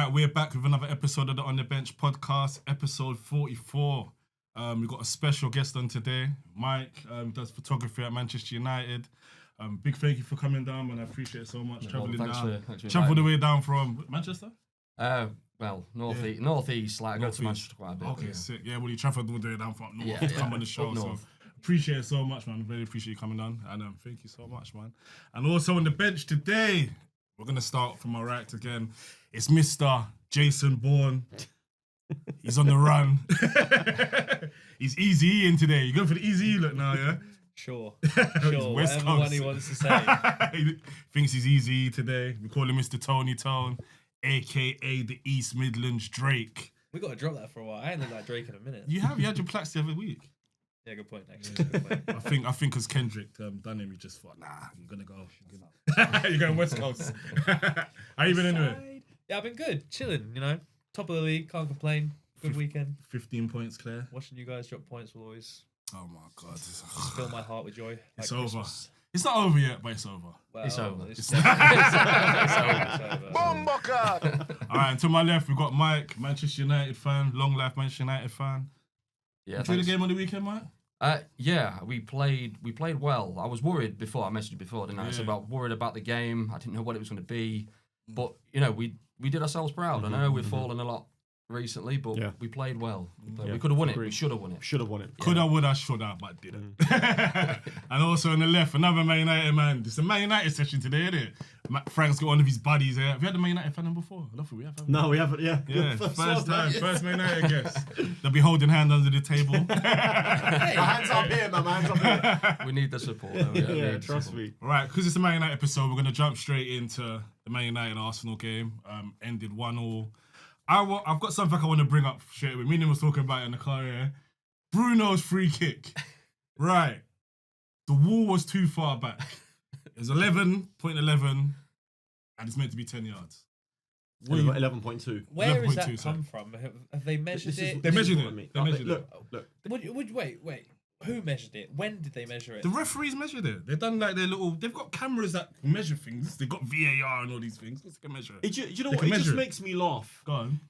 right, we're back with another episode of the On The Bench podcast, episode 44. We've got a special guest on today. Mike does photography at Manchester United. Big thank you for coming down, man. I appreciate it so much. Travelling down. Traveled the way down from Manchester? Well, northeast. Like I go to Manchester quite a bit. Okay, sick. Yeah, well, you travelled all the way down from north to come on the show. So appreciate it so much, man. Really appreciate you coming on. And thank you so much, man. And also on the bench today, we're going to start from our right again. It's Mr. Jason Bourne. He's on the run. He's easy in today. You going for the easy look now, yeah? Sure. West Whatever Coast. one he wants to say. He thinks he's easy today. We call him Mr. Tony Tone, a.k.a. the East Midlands Drake. We got to drop that for a while. I ain't looked like Drake in a minute. You had your plaques the other week. Yeah, good point, actually. Good point. I think because Kendrick done him, he just thought, nah, you're going to go. You're going West Coast. How you been anyway? Yeah, I've been good. Chilling, Top of the league, can't complain. Good weekend. 15 points clear. Watching you guys drop points will always Oh my God. fill my heart with joy. Like It's over. Christmas. It's not over yet, but it's over. Well, It's over. It's over. All right, and to my left, we've got Mike, Manchester United fan, long life Manchester United fan. Yeah, Enjoy the game on the weekend, Mike? Yeah, we played well. I was worried before. I messaged you before, didn't I? Yeah. I said about worried about the game. I didn't know what it was going to be, but we did ourselves proud. I know we've fallen a lot recently, but we played well. We could have won it. We should have won it. Should have won it. Coulda, woulda, shoulda, but didn't. And also on the left, another Man United man. It's a Man United session today, isn't it? Frank's got one of his buddies here. Have you had a Man United fan on before? I don't think we have. No, we haven't. Yeah. Yeah, first time. First Man United guest. They'll be holding hands under the table. My hands up here, man. My hands up here. We need the support. Though. Yeah, trust me. All right, because it's a Man United episode, we're going to jump straight into the Man United-Arsenal game. Ended 1-1. I've got something I want to bring up straight away. Me and him was talking about it in the car, yeah? Bruno's free kick. Right. The wall was too far back. It was 11.11 and it's meant to be 10 yards. We've got 11.2. Where has that 11.2, come from? Have they measured it? They measured it. They measured it. Look. Wait. Who measured it? When did they measure it? The referees measured it. They've done like they've got cameras that measure things. They've got VAR and all these things. They can measure it. Do you know They what? can It just measure it. makes me laugh. Go on.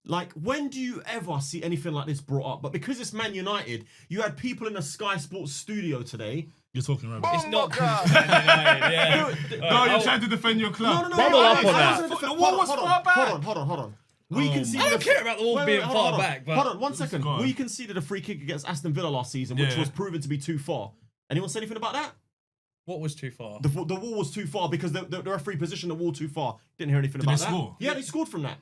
Like, when do you ever see anything like this brought up? But because it's Man United, you had people in the Sky Sports studio today. You're talking rubbish. It's not good. Yeah. No, you're trying to defend your club. No. Bubble up on that. The wall was far back. Hold on. We conceded. I don't care about the wall being far back, but hold on, 1 second. Go on. We conceded a free kick against Aston Villa last season, which Yeah. was proven to be too far. Anyone say anything about that? what was too far? The wall was too far because the referee positioned the wall too far. Didn't hear anything about they that. score? Yeah, they scored from that.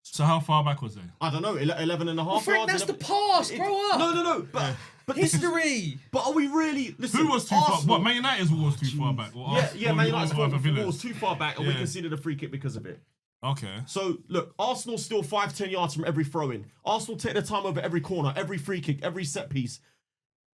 So how far back was they? I don't know, 11 and a half Frank, yards. that's the past. Grow up. No. But this is, History. but are we really? Listen, Who was too far? Arsenal- What, Man United's wall was too far back? Or Yeah, Man United's or wall Villa's? was too far back, and we Yeah. conceded a free kick because of it. Okay. So look, Arsenal's still 5-10 yards from every throw-in. Arsenal take their time over every corner, every free kick, every set piece.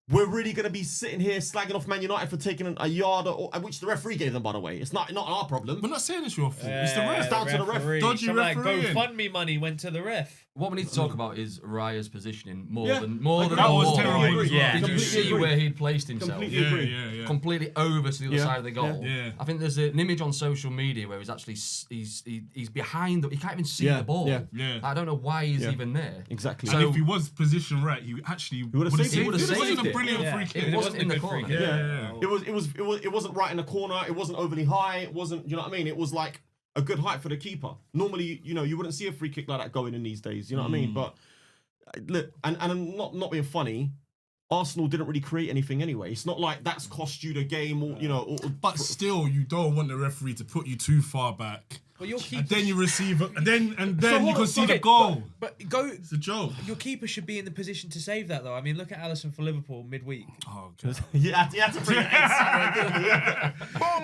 We're really going to be sitting here slagging off Man United for taking a yard, which the referee gave them, by the way. It's not our problem. We're not saying it's your fault. It's the ref. It's down to the ref. Dodgy Some like refereeing. GoFundMe money went to the ref. What we need to talk about is Raya's positioning more Yeah. than That the was wall. terrible as well. Yeah. Did you Completely see agree. where he'd placed himself? Completely Yeah, agree. yeah. Completely over to the other Yeah, side of the goal. yeah. I think there's an image on social media where he's actually he's behind he can't even see Yeah, the ball. yeah. I don't know why he's Yeah. even there. Exactly. And So- if he was positioned right, he actually would have saved saved it. it. He It would've wasn't saved a it. brilliant Yeah. free kick. It wasn't in the a good free corner. kick. Yeah. It wasn't right in the corner. It wasn't overly high. It wasn't. You know what I mean? It was like a good height for the keeper. Normally, you wouldn't see a free kick like that going in these days. You know what I mean? But look, and I'm not being funny. Arsenal didn't really create anything anyway. It's not like that's cost you the game, or But still, you don't want the referee to put you too far back. But your keeper. And then you receive it, and then So you what- can see okay, the goal. But go. It's a joke. Your keeper should be in the position to save that, though. I mean, look at Alisson for Liverpool midweek. Oh, God. you had to bring it in.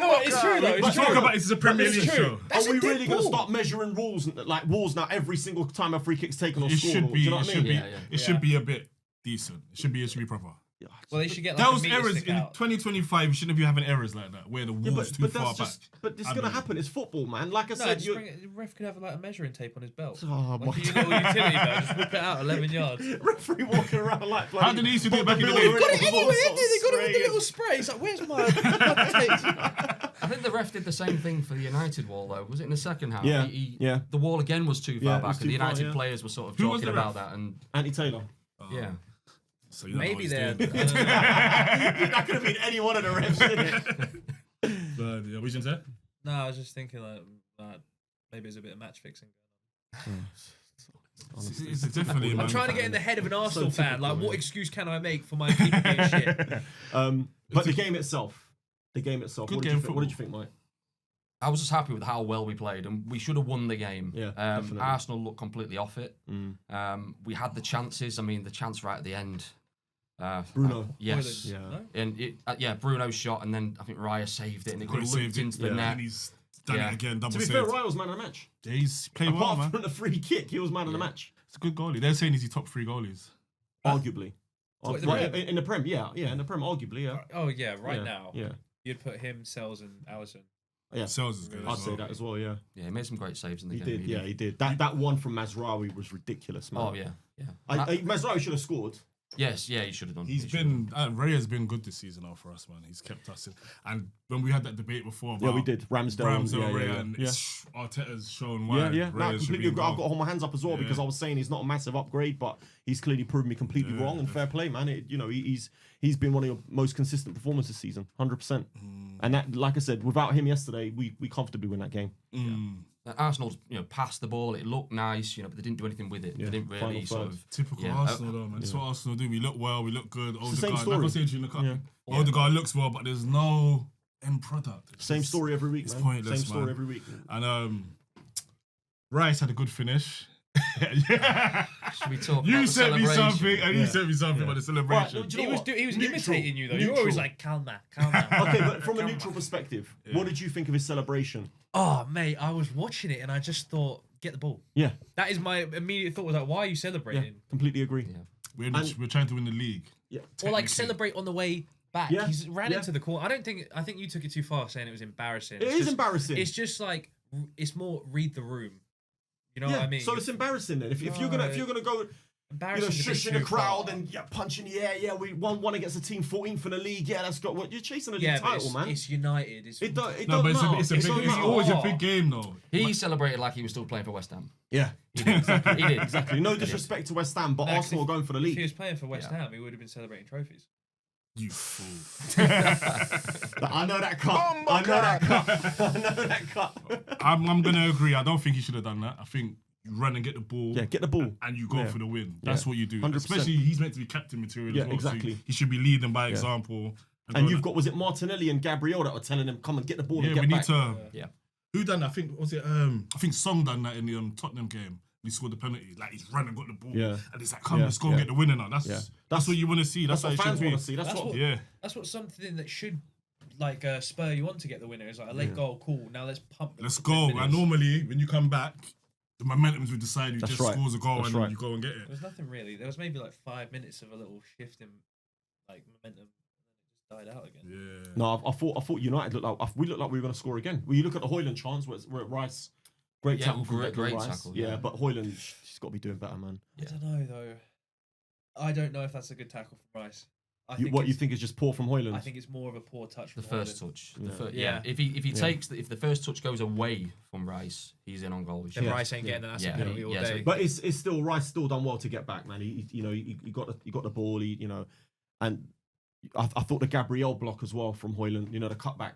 No, it's true though. But It's talk true. about this is a Premier It's League true. show. That's Are we a dead really going to ball. start measuring walls now every single time a free kick's taken or It scored? should Do be. you know It what I should mean? be. Yeah. It should be a bit decent. It should be proper. Well, they should get like a Those meter errors stick in out. 2025. You shouldn't be having errors like that where the Yeah, wall's too far back. But it's I going to mean- happen. It's football, man. Like I No, said, just you bring it, the ref could have like a measuring tape on his belt. Oh, Like my a little utility belt. Just whip it out 11 yards. referee walking around like. How did he used to do it back in the day? They've got it anyway, haven't they? They got it with the little spray. It's like, where's my tape? I think the ref did the same thing for the United wall, though. Was it in the second half? Yeah, The wall again was too far back, and the United far, players were sort of Who was talking the about ref? that. And Andy Taylor. yeah, So you don't know Maybe what he's they're. doing. That could have been any one of the refs, didn't it? But, yeah, what you say? No, I was just thinking that maybe there's a bit of match fixing going on. It's definitely. I'm trying to get in the head of an Arsenal fan. Like, what excuse can I make for my keeper being shit? But the game itself. Good What game did you think, Mike? I was just happy with how well we played, and we should have won the game. Yeah, definitely. Arsenal looked completely off it. We had the chances. I mean, the chance right at the end. Bruno. Yes. Yeah. No? And Bruno's shot, and then I think Raya saved it, and it could have saved looped into the net. And he's done Yeah. it again, double To be saved. fair, Raya was man of the match. Yeah, he's played well, Apart man. from the free kick, he was man of the match. It's a good goalie. They're saying he's the top 3 goalies. Arguably. What, in the Right, Prem? in the Prem, yeah, in the Prem, arguably, yeah. Oh yeah, right Yeah, now. Yeah. You'd put him, Sells, and Allison. Yeah. Sells is good. I'd say that as well, yeah. Yeah, he made some great saves in the He game. did, yeah, he did. That one from Mazraoui was ridiculous, man. Oh yeah. Mazraoui should have scored. Yes, yeah, he should have done. He's been Ray has been good this season now for us, man. He's kept us in. And when we had that debate before about Yeah, we did. Ramsdale, Ray, yeah. and Arteta's shown Yeah, why yeah. No, Ray should completely be agree. I've got to involved. hold my hands up as well because I was saying he's not a massive upgrade, but he's clearly proven me completely wrong. And fair play, man. He's been one of your most consistent performances this season, 100%. And that, like I said, without him yesterday, we comfortably win that game. Arsenal, passed the ball. It looked nice, but they didn't do anything with it. Yeah, They didn't final really sort third. of. Typical Yeah, Arsenal, though, man. That's what Arsenal do. We look well, we look good. the same Odegaard, story. like I said to you in the cup, Yeah. Odegaard looks well, but there's no end product. It's Same just- story every week, It's man. pointless, Same story man. every week. And Rice had a good finish. Should we talk? You about the sent me celebration? something, and you sent me something about the celebration. Right, do you He know was what? he was Neutral. imitating you though. You're Neutral. always like calm down. Okay, but from a neutral perspective, what did you think of his celebration? Oh mate, I was watching it and I just thought, get the ball. Yeah, That is my immediate thought. Was like, why are you celebrating? completely agree. Yeah. We're trying to win the league. Yeah. Or like Technically. celebrate on the way back. Yeah, He's ran yeah. into the corner. I think you took it too far saying it was embarrassing. It is embarrassing. It's just like it's more read the room. You know yeah, what I mean? so it's embarrassing then. If you're gonna go, embarrassing. shushing the crowd and punching, we won against a team 14th in the league. Yeah, that's got what you're chasing a league title, man. It's United. It don't No, but matter. it's It a don't big. It's matter. always a Oh. big game, though. He celebrated like he was still playing for West Ham. Yeah, He did. He did. exactly. No disrespect to West Ham, but No, 'cause Arsenal are going for the If he league. was playing for West Yeah. Ham, he would have been celebrating trophies. You fool. I know that cut. I know that cut. I know that cut. I'm gonna agree. I don't think he should have done that. I think you run and get the ball. Yeah, get the ball. And you go Yeah. for the win. That's what you do. 100%. Especially he's meant to be captain material Yeah, as well. exactly. So he should be leading by example. And you've got, was it Martinelli and Gabriel that were telling him, come and get the ball Yeah, and get we need back? to. Yeah. Who done that? I think was it. I think Song done that in the Tottenham game. He scored the penalty. Like he's run and got the ball. Yeah. And it's like, come, Yeah, let's go and yeah. get the winner now. That's Yeah. that's what you want to see. That's, That's what how fans it want should to see. That's That's what. what- be. Yeah. That's what something that should like spur you on to get the winner. Is like a late goal, cool. Now let's pump. Let's the go. minutes. And normally when you come back, the momentum's will decide who That's just right. scores a goal That's and right. you go and get it. There was nothing really. There was maybe like 5 minutes of a little shift in like momentum, and then it just died out again. Yeah. No, I thought United looked like we looked like we were going to score again. When you look at the Hoyland chance, where Rice, great Yeah, tackle from great Declan Rice. tackle, Yeah, yeah. but Hoyland, she's got to be doing better, man. I don't know though. I don't know if that's a good tackle from Rice. You think is just poor from Hoyland? I think it's more of a poor touch. The from first Hoyland. touch. Yeah. If he takes if the first touch goes away from Rice, he's in on goal. Then Rice ain't getting that. That's a penalty all yeah, so- day. But it's still Rice still done well to get back, man. He got the ball. And I thought the Gabriel block as well from Hoyland. The cutback.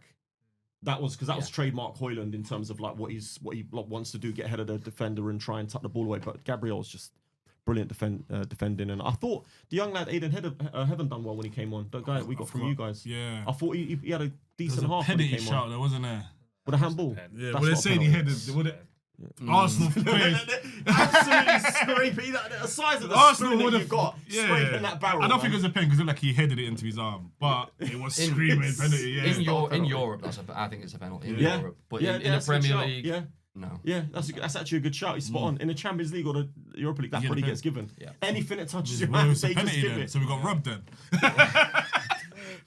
That was trademark Hoyland in terms of like what he wants to do, get ahead of the defender and try and tuck the ball away. But Gabriel's just brilliant defending, and I thought the young lad Aiden Heaven done well when he came on. The guy we got from you guys. Yeah. I thought he had a There's decent a half when he penalty came shot on there, wasn't there? with a handball. Yeah, That's but they're not a saying he penalty. headed. Arsenal players. Absolutely scraping the size of the Arsenal spoon would that have you've got scraping that barrel. I don't man. think it was a pen because it looked like he headed it into his arm, but it was screaming penalty. Yeah. In Europe, I think it's a penalty. In Yeah. Europe, but Yeah, in the that's a good Premier shout. League, Yeah. no. Yeah, that's actually a good shout. He's spot on. In the Champions League or the Europa League, that Yeah, probably the gets given. Yeah. Anything that touches your Well, hand, it's a they just penalty give then, it. so we got robbed then.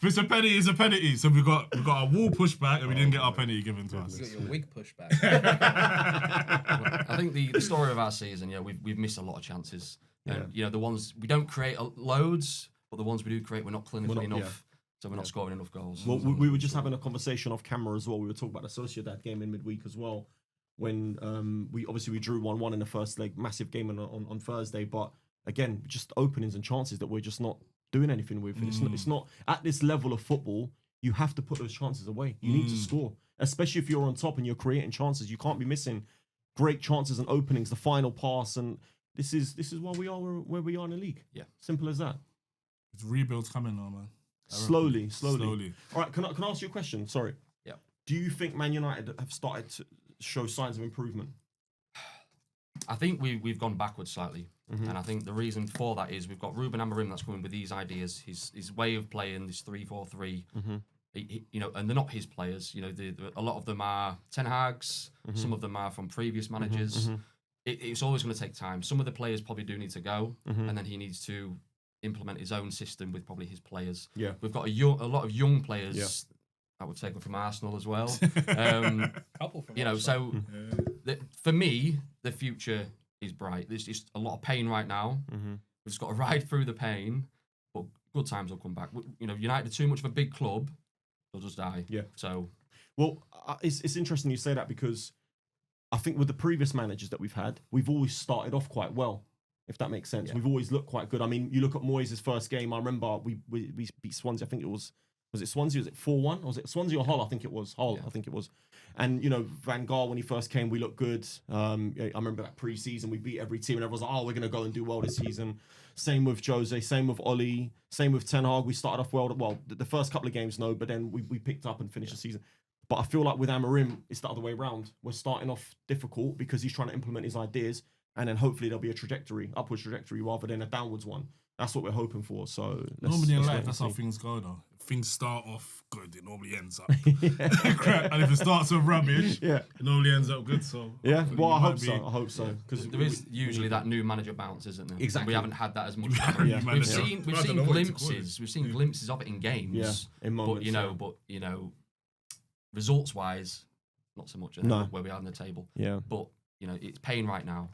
If it's a penalty, it's a penalty. So we got a wall pushback and we didn't get our penalty given to us. You got your wig pushed back. I think the story of our season, we've missed a lot of chances. And, the ones we don't create loads, but the ones we do create, we're not clinical enough. So we're not scoring enough goals. Well, we were just having a conversation off camera as well. We were talking about the Sociedad game in midweek as well. When we drew 1-1 in the first leg, massive game on Thursday. But again, just openings and chances that we're just not doing anything with. It's not at this level of football. You have to put those chances away. You need to score, especially if you're on top and you're creating chances. You can't be missing great chances and openings, the final pass, and this is why we are where we are in the league. Yeah, simple as that. It's rebuilds coming now, man. Slowly. All right, can I ask you a question? Sorry. Yeah. Do you think Man United have started to show signs of improvement? I think we've gone backwards slightly, and I think the reason for that is we've got Ruben Amorim that's coming with these ideas, his way of playing, this 3-4-3. And they're not his players. A lot of them are Ten Hag's. Some of them are from previous managers. It's always going to take time. Some of the players probably do need to go, and then he needs to implement his own system with probably his players. Yeah, we've got a lot of young players. Yeah. That would take them from Arsenal as well. Couple from Arsenal. So for me, the future is bright. There's just a lot of pain right now. We've just got to ride through the pain, but good times will come back. United are too much of a big club; they'll just die. Yeah. So, well, it's interesting you say that because I think with the previous managers that we've had, we've always started off quite well. If that makes sense, we've always looked quite good. I mean, you look at Moyes' first game. I remember we beat Swansea. I think it was it Swansea? Was it 4-1? Or was it Swansea or Hull? I think it was Hull. Yeah. I think it was. And Van Gaal when he first came, we looked good. I remember that pre-season we beat every team, and everyone's like, "Oh, we're gonna go and do well this season." Same with Jose, same with Oli, same with Ten Hag. We started off well. Well, the first couple of games, no, but then we picked up and finished the season. But I feel like with Amorim, it's the other way around. We're starting off difficult because he's trying to implement his ideas. And then hopefully there'll be a upwards trajectory rather than a downwards one. That's what we're hoping for. So normally in life, that's how things go, though. If things start off good, it normally ends up crap. And if it starts off rubbish, it normally ends up good. So I hope so. Because there is usually that new manager bounce, isn't there? Exactly. We haven't had that as much. We've seen glimpses. We've seen glimpses of it in games. Yeah, in moments. But results wise, not so much. Where we are on the table. Yeah. But it's pain right now.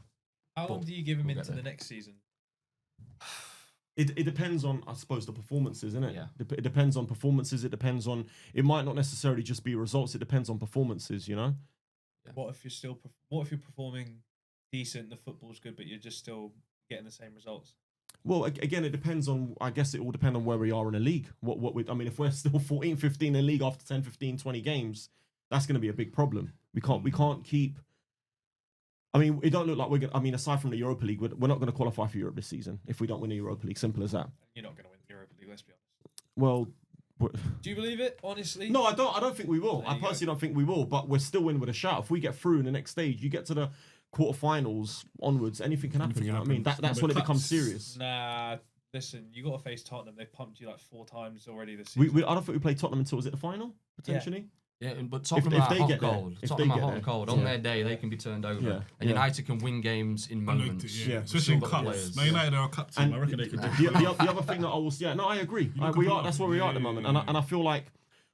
How long do you give him into the next season? It depends on, I suppose, the performances, isn't it? Yeah. It depends on performances. It might not necessarily just be results. It depends on performances, Yeah. What if you're performing decent, the football's good, but you're just still getting the same results? Well, again, it depends on, I guess it will depend on where we are in the league. If we're still 14, 15 in the league after 10, 15, 20 games, that's going to be a big problem. We can't keep... it don't look like we're going to... aside from the Europa League, we're not going to qualify for Europe this season if we don't win the Europa League. Simple as that. You're not going to win the Europa League, let's be honest. Well... Do you believe it, honestly? No, I don't think we will. I personally don't think we will, but we're still in with a shout. If we get through in the next stage, you get to the quarterfinals onwards, anything can happen. You know what I mean? That's when it becomes serious. Nah, listen, you got to face Tottenham. They've pumped you like 4 times already this season. I don't think we play Tottenham until, was it the final, potentially? Yeah, but Tottenham are hot and cold. Tottenham are hot and cold. On their day, they can be turned over. Yeah. And United can win games in moments. Especially in cups. Man United are a cup team. I reckon they could do the other thing that I will say, I agree. That's where we are at the moment. And I feel like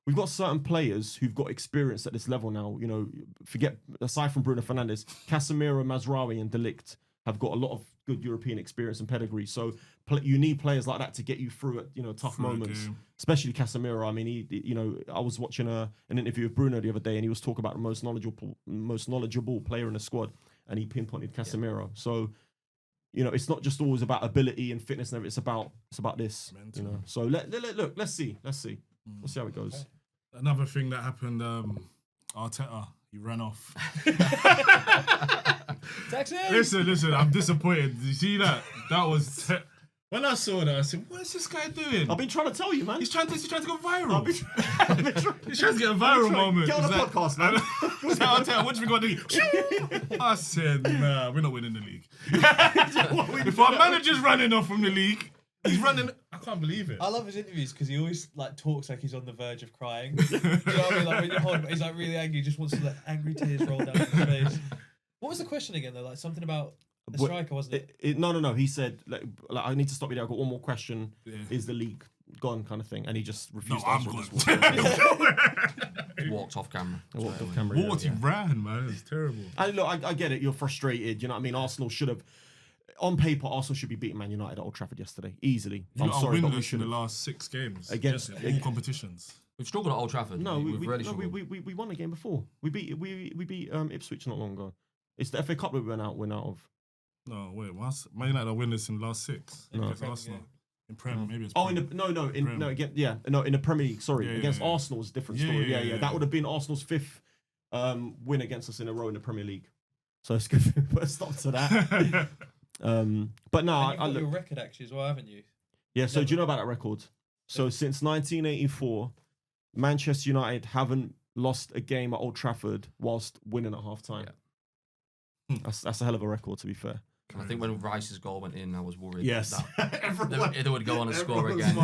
we've got certain players who've got experience at this level now. Forget, aside from Bruno Fernandes, Casemiro, Mazraoui and De Ligt have got a lot of good European experience and pedigree. So you need players like that to get you through at tough moments, especially Casemiro. I was watching an interview with Bruno the other day, and he was talking about the most knowledgeable player in the squad, and he pinpointed Casemiro. So it's not just always about ability and fitness, and it's about this. So let's see. We'll see how it goes. Another thing that happened, Arteta, he ran off. Listen, I'm disappointed. Did you see that? That was... When I saw that, I said, what is this guy doing? I've been trying to tell you, man. He's trying to go viral. He's trying to get a viral moment. Get on the podcast, man. What do you got to do? I said, nah, we're not winning the league. If our manager's running off from the league, he's running... I can't believe it. I love his interviews because he always talks like he's on the verge of crying. You know what I mean? When you're holding, he's really angry. He just wants to let angry tears roll down his face. What was the question again though? Something about a striker, wasn't it? No. He said, I need to stop you there. I've got one more question. Yeah. Is the league gone, kind of thing? And he just refused to answer. Walked off camera. He ran, man. It's terrible. And look, I get it. You're frustrated. You know what I mean? Arsenal should have... on paper, Arsenal should be beating Man United at Old Trafford yesterday, easily. I'm sorry, but we winless in should the last 6 games Against- all competitions. We've struggled at Old Trafford. No, we've really struggled. we won a game before. We beat Ipswich not long ago. It's the FA Cup that we went out of. No, wait, what's Man United are winners in the last 6 against Arsenal. In Prem, maybe it's Prem. In the Premier League. Sorry, against yeah. Arsenal is a different story. Yeah. That would have been Arsenal's 5th win against us in a row in the Premier League. So it's good to put a stop to that. But no, You've got your record actually as well, haven't you? Yeah. So do you know about that record? So since 1984, Manchester United haven't lost a game at Old Trafford whilst winning at half time. Yeah. That's a hell of a record, to be fair. I think when Rice's goal went in, I was worried Yes. that they would go on and score again.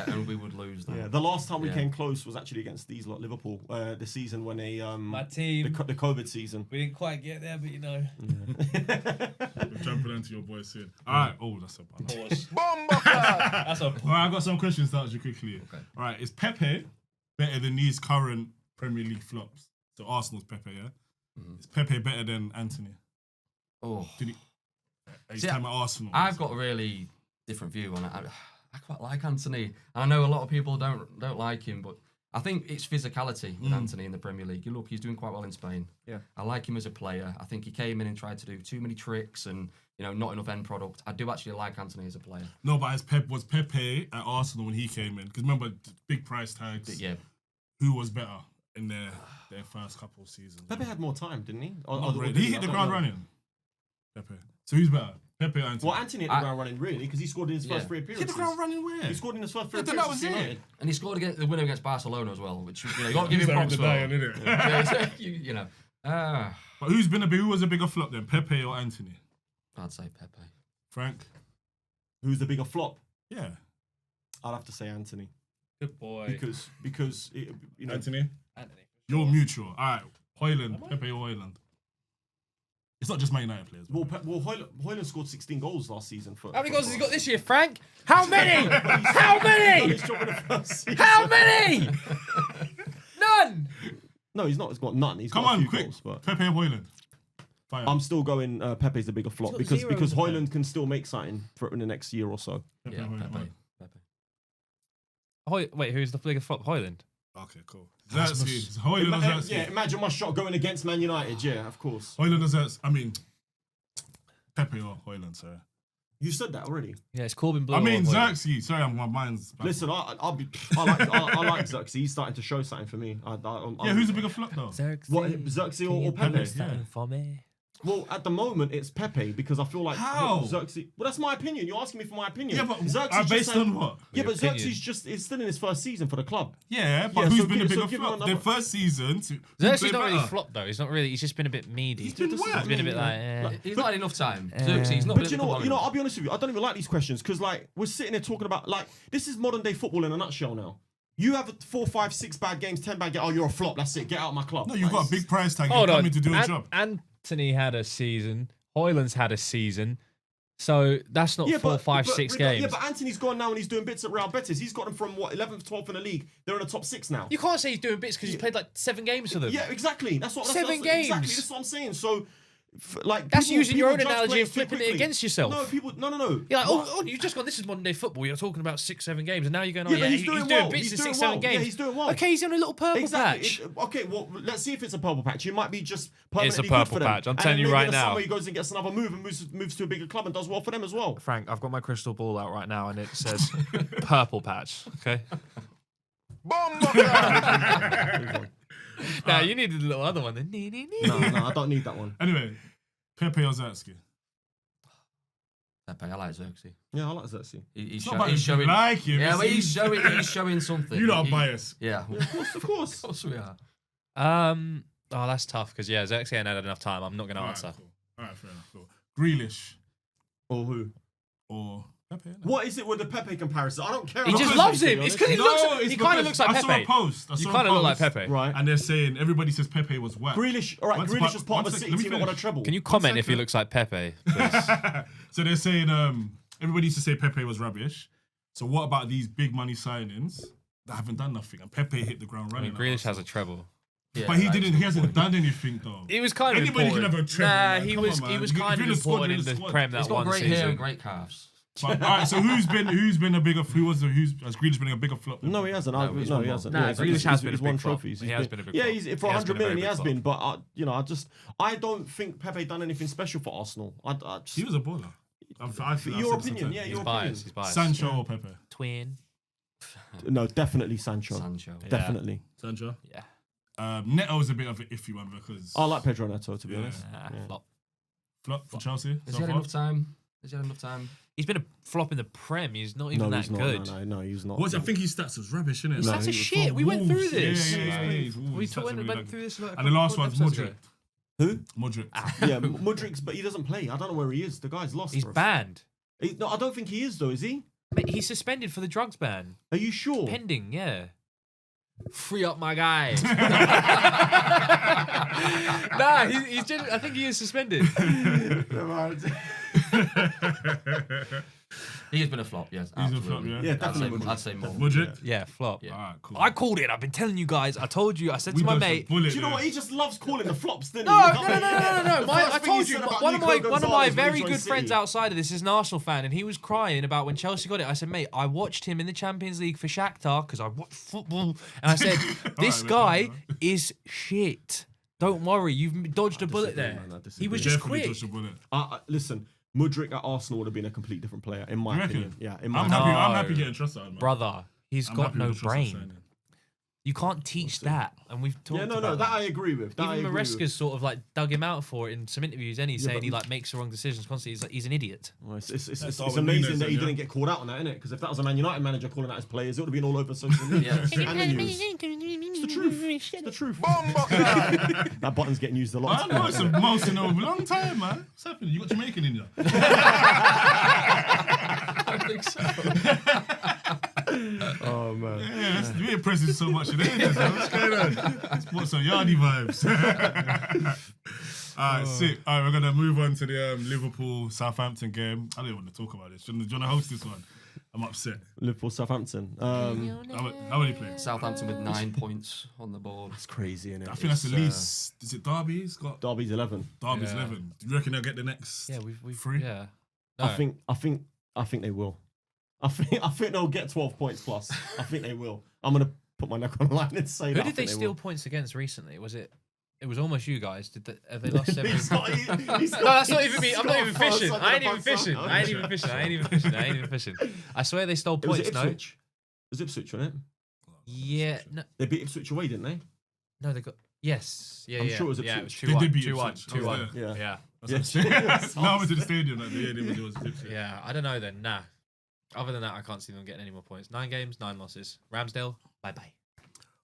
And we would lose. That. Yeah, the last time we came close was actually against these lot, Liverpool, the season when they my team, the COVID season. We didn't quite get there, but you know. We're jumping into your boys soon. All right. Oh, that's a bad. Pause. That's a All right, I got some questions to ask you quickly. Okay. All right, is Pepe better than these current Premier League flops? So Arsenal's Pepe, yeah? Is Pepe better than Anthony? Oh. His time at Arsenal. I've got a really different view on it. I quite like Anthony. I know a lot of people don't like him, but I think it's physicality with Anthony in the Premier League. You look, he's doing quite well in Spain. Yeah. I like him as a player. I think he came in and tried to do too many tricks and not enough end product. I do actually like Anthony as a player. No, but was Pepe at Arsenal when he came in? Because remember, big price tags. Yeah. Who was better in their first couple of seasons? Pepe had more time, didn't he? He hit the ground running. Pepe. So who's better? Pepe or Anthony? Well, Anthony hit the ground running, really, because he scored in his first 3 appearances. Hit the ground running where? He scored in his first 3 That appearances. was it. United. And he scored the winner against Barcelona as well, which you got to give him props for. But who was a bigger flop then, Pepe or Anthony? I'd say Pepe. Frank? Who's the bigger flop? Yeah. I'd have to say Anthony. good boy. Because Anthony? Anthony. You're mutual. All right. Hoyland. Pepe or Hoyland? It's not just Man United players. Well, Hoyland scored 16 goals last season. How many goals has he got this year, Frank? How many? How many? How many? None. No, he's not. He's got none. He's Come got a on, few quick. goals, but Pepe or Hoyland? Fire. I'm still going Pepe's the bigger flop got because 0 in the Hoyland can still make something for in the next year or so. Pepe Yeah, or Hoyland. Pepe. Wait, who's the bigger flop? Hoyland. Okay, cool. That's Hoyland or Zerkzee? Yeah, imagine my shot going against Man United. Yeah, of course. Hoyland or Zerkzee? I mean, Pepe or Hoyland, sorry. You said that already. Yeah, it's Corbin Blue. I mean, or Hoyland. Zerkzee. Sorry, my mind's back. Listen, I like Zerkzee. He's starting to show something for me. Yeah, who's the bigger flop though? Xerxes. What, Zerkzee or Can you Pepe? do something for me? Well, at the moment, it's Pepe because I feel like How? Zerkzee. Well, that's my opinion. You're asking me for my opinion. Yeah, but Xerxe's based just on what? Yeah, but Your Xerxe's is still in his first season for the club. Yeah, but Yeah, who's so been give- the so bigger give him flop? another- Their first season. Xerxes not really flopped though. He's not really. He's just been a bit meaty. He's been This is wet. what He's been a bit I mean, like. He's not had enough time. He's not But been you at know the what? club long I'll be honest with you. I don't even like these questions because, like, we're sitting here talking about this is modern day football in a nutshell now. You have 4, 5, 6 bad games, 10 bad games. Oh, you're a flop. That's it. Get out of my club. No, you've got a big price tag. You're Hold on. coming to do a job. Anthony had a season. Hoyland's had a season. So that's not 4, 5, 6 games. Yeah, but Anthony's gone now and he's doing bits at Real Betis. He's got them from 11th, 12th in the league. They're in the top 6 now. You can't say he's doing bits because he's played like 7 games for them. Yeah, exactly. That's what. 7 Exactly. games. That's what I'm saying. So, That's using your own judge analogy players and too flipping it quickly. against yourself. No, no. You're like, oh, you've just gone, this is modern day football. You're talking about 6, 7 games. And now you're going, oh, Yeah, yeah, but he's he's doing doing well. bits He's in doing 6, 7 well. games. Yeah, he's doing well. Okay, he's on a little purple patch. Okay, well, let's see if it's a purple patch. It might be just permanently It's a purple good for them. patch. I'm And telling then you maybe right in the now. summer he goes and gets another move and moves to a bigger club and does well for them as well. Frank, I've got my crystal ball out right now and it says purple patch. Okay. Now you needed a little other one. Then. No, I don't need that one. Anyway, Pepe or Zerkzee? Pepe, I like Xerxes. Yeah, I like Xerxes. He's It's not about if you showing. like him. Yeah, it's but he's- he's showing something. You lot are He- biased. Yeah, Of course. of course we are. Oh, that's tough because yeah, Xerxes ain't had enough time. I'm not going to Alright, answer. cool. Alright, fair enough. Cool. Grealish Or who? or Pepe? innit? What is it with the Pepe comparison? I don't care. He about just Pepe, loves to be him. It's honest. because he looks. it's He kind of because looks like I Pepe. saw a post. You kind of look like post, Pepe. Right. And they're saying everybody says Pepe was whack. Grealish, all right, Once Grealish upon- is part of one a sec, City let me team that won a finish. treble. Can you comment if he second. looks like Pepe? please? So they're saying everybody used to say Pepe was rubbish. So what about these big money signings that haven't done nothing? And Pepe hit the ground I running. mean, Grealish has a treble. Yeah, But he like, didn't. He hasn't done anything though. He was kind of Anybody can important. have a Trevor, Nah, man. he Come was on, he man. was If kind you're of in the squad, important you're in in the the squad. Prem He's that got one great hair season. and great calves. But, all right, so who's been a bigger? Has Grealish been a bigger flop? No, he hasn't. No, he's No, won he more. hasn't. Nah, Yeah, Grealish has been a he's big won flop. trophies. He has been a big Yeah, flop. he's for He has 100 been a million. very He has big been, but I don't think Pepe done anything special for Arsenal. I just, He was a baller. your opinion, yeah, He's your biased. opinion. He's biased. Sancho or Pepe? Twin. No, definitely Sancho. Sancho. Definitely. Sancho. Yeah. Neto's a bit of an iffy one because I like Pedro Neto, to be Yeah. honest. Flop. flop for Chelsea. Has So he had far? enough time? Has he had enough time? He's been a flop in the Prem. He's not even No, that he's not. good. No, he's not. I think his stats was rubbish, innit? His No, stats he are was shit. for We went through Wolves. this. Yeah. We Wolves. Stats are really went bad. through this. And the last one's Modric. Who? Modric. Yeah, Mudrik's, but he doesn't play. I don't know where he is. The guy's lost. He's bro. banned. No, I don't think he is though. Is he? Mate, he's suspended for the drugs ban. Are you sure? Pending, yeah. Free up my guy. Nah, he's I think he is suspended. He has been a flop, yes. He's a absolutely. flop, yeah. Yeah, definitely. I'd say more. Modric. Yeah, flop. Yeah. Alright, cool. I called it. I've been telling you guys. I told you. I said We to my dodged a mate. bullet Do you know there. what? He just loves calling the flops, doesn't No, he? no. I first thing told he you. said about One of Nico my Gonzalez when he very joined good friends City. outside of this is an Arsenal fan, and he was crying about when Chelsea got it. I said, mate, I watched him in the Champions League for Shakhtar because I watch football, and I said, this Alright, guy is shit. Don't worry, you've dodged a bullet disagree, there. man, I He was disagree. just Definitely quick. dodged a bullet. Listen, Mudrik at Arsenal would have been a complete different player, in my You reckon? opinion. Yeah, in my I'm opinion. happy. I'm No. happy getting trust out, man. Brother, he's I'm got happy no with the trust I'm brain. saying. You can't teach that, and we've talked Yeah, no, about that I agree with. That I Even agree with. Maresca's sort of like dug him out for it in some interviews, and he's Yeah, saying but- he like makes the wrong decisions constantly. He's like, he's an idiot. Well, it's Darwin amazing Núñez that he said, didn't yeah. get called out on that, innit? Because if that was a Man United manager calling out his players, it would have been all over social media. Yeah. And the news. It's the truth. It's the truth. That button's getting used a lot. I know it's the most in a long time, man. What's happening? You got Jamaican in you? I think so. Oh man. Yeah, we ain't pressing so much in ages. Man. What's going on? Let's put some yardy vibes. Alright, sick. Alright, we're gonna move on to the Liverpool Southampton game. I don't even want to talk about this. Do you want to host this one? I'm upset. Liverpool, Southampton. How many players? Southampton with 9 points on the board. It's crazy, innit? I think that's at least. Is it Derby? It's got Derby's 11. Derby's Yeah. 11. Do you reckon they'll get the next? Yeah, we've Three? Yeah, I think they will. I think they'll get 12 points plus. I think they will. I'm gonna put my neck on the line and say Who that. did they steal points against recently? Was it? It was almost you guys. Have they lost 7? He's got- he's No, got- that's not he's even me. I'm got not even a pass fishing. under I ain't the even pass fishing. under. I ain't even fishing. I ain't even fishing. I ain't even fishing. I swear they stole It was points. No. Ipswich. It was Ipswich, wasn't it? Yeah. No. They beat Ipswich away, didn't they? No, they got. Yes. Yeah. I'm yeah. sure it was Yeah, it was Ipswich. 2-1. They did beat 2-1. Ipswich. I was 2-1. there. Yeah. That's Yeah. what I'm saying. No, I went to the stadium. Like, yeah, it was Ipswich. Yeah. I don't know then. Nah. Other than that, I can't see them getting any more points. 9 games, 9 losses. Ramsdale, bye bye.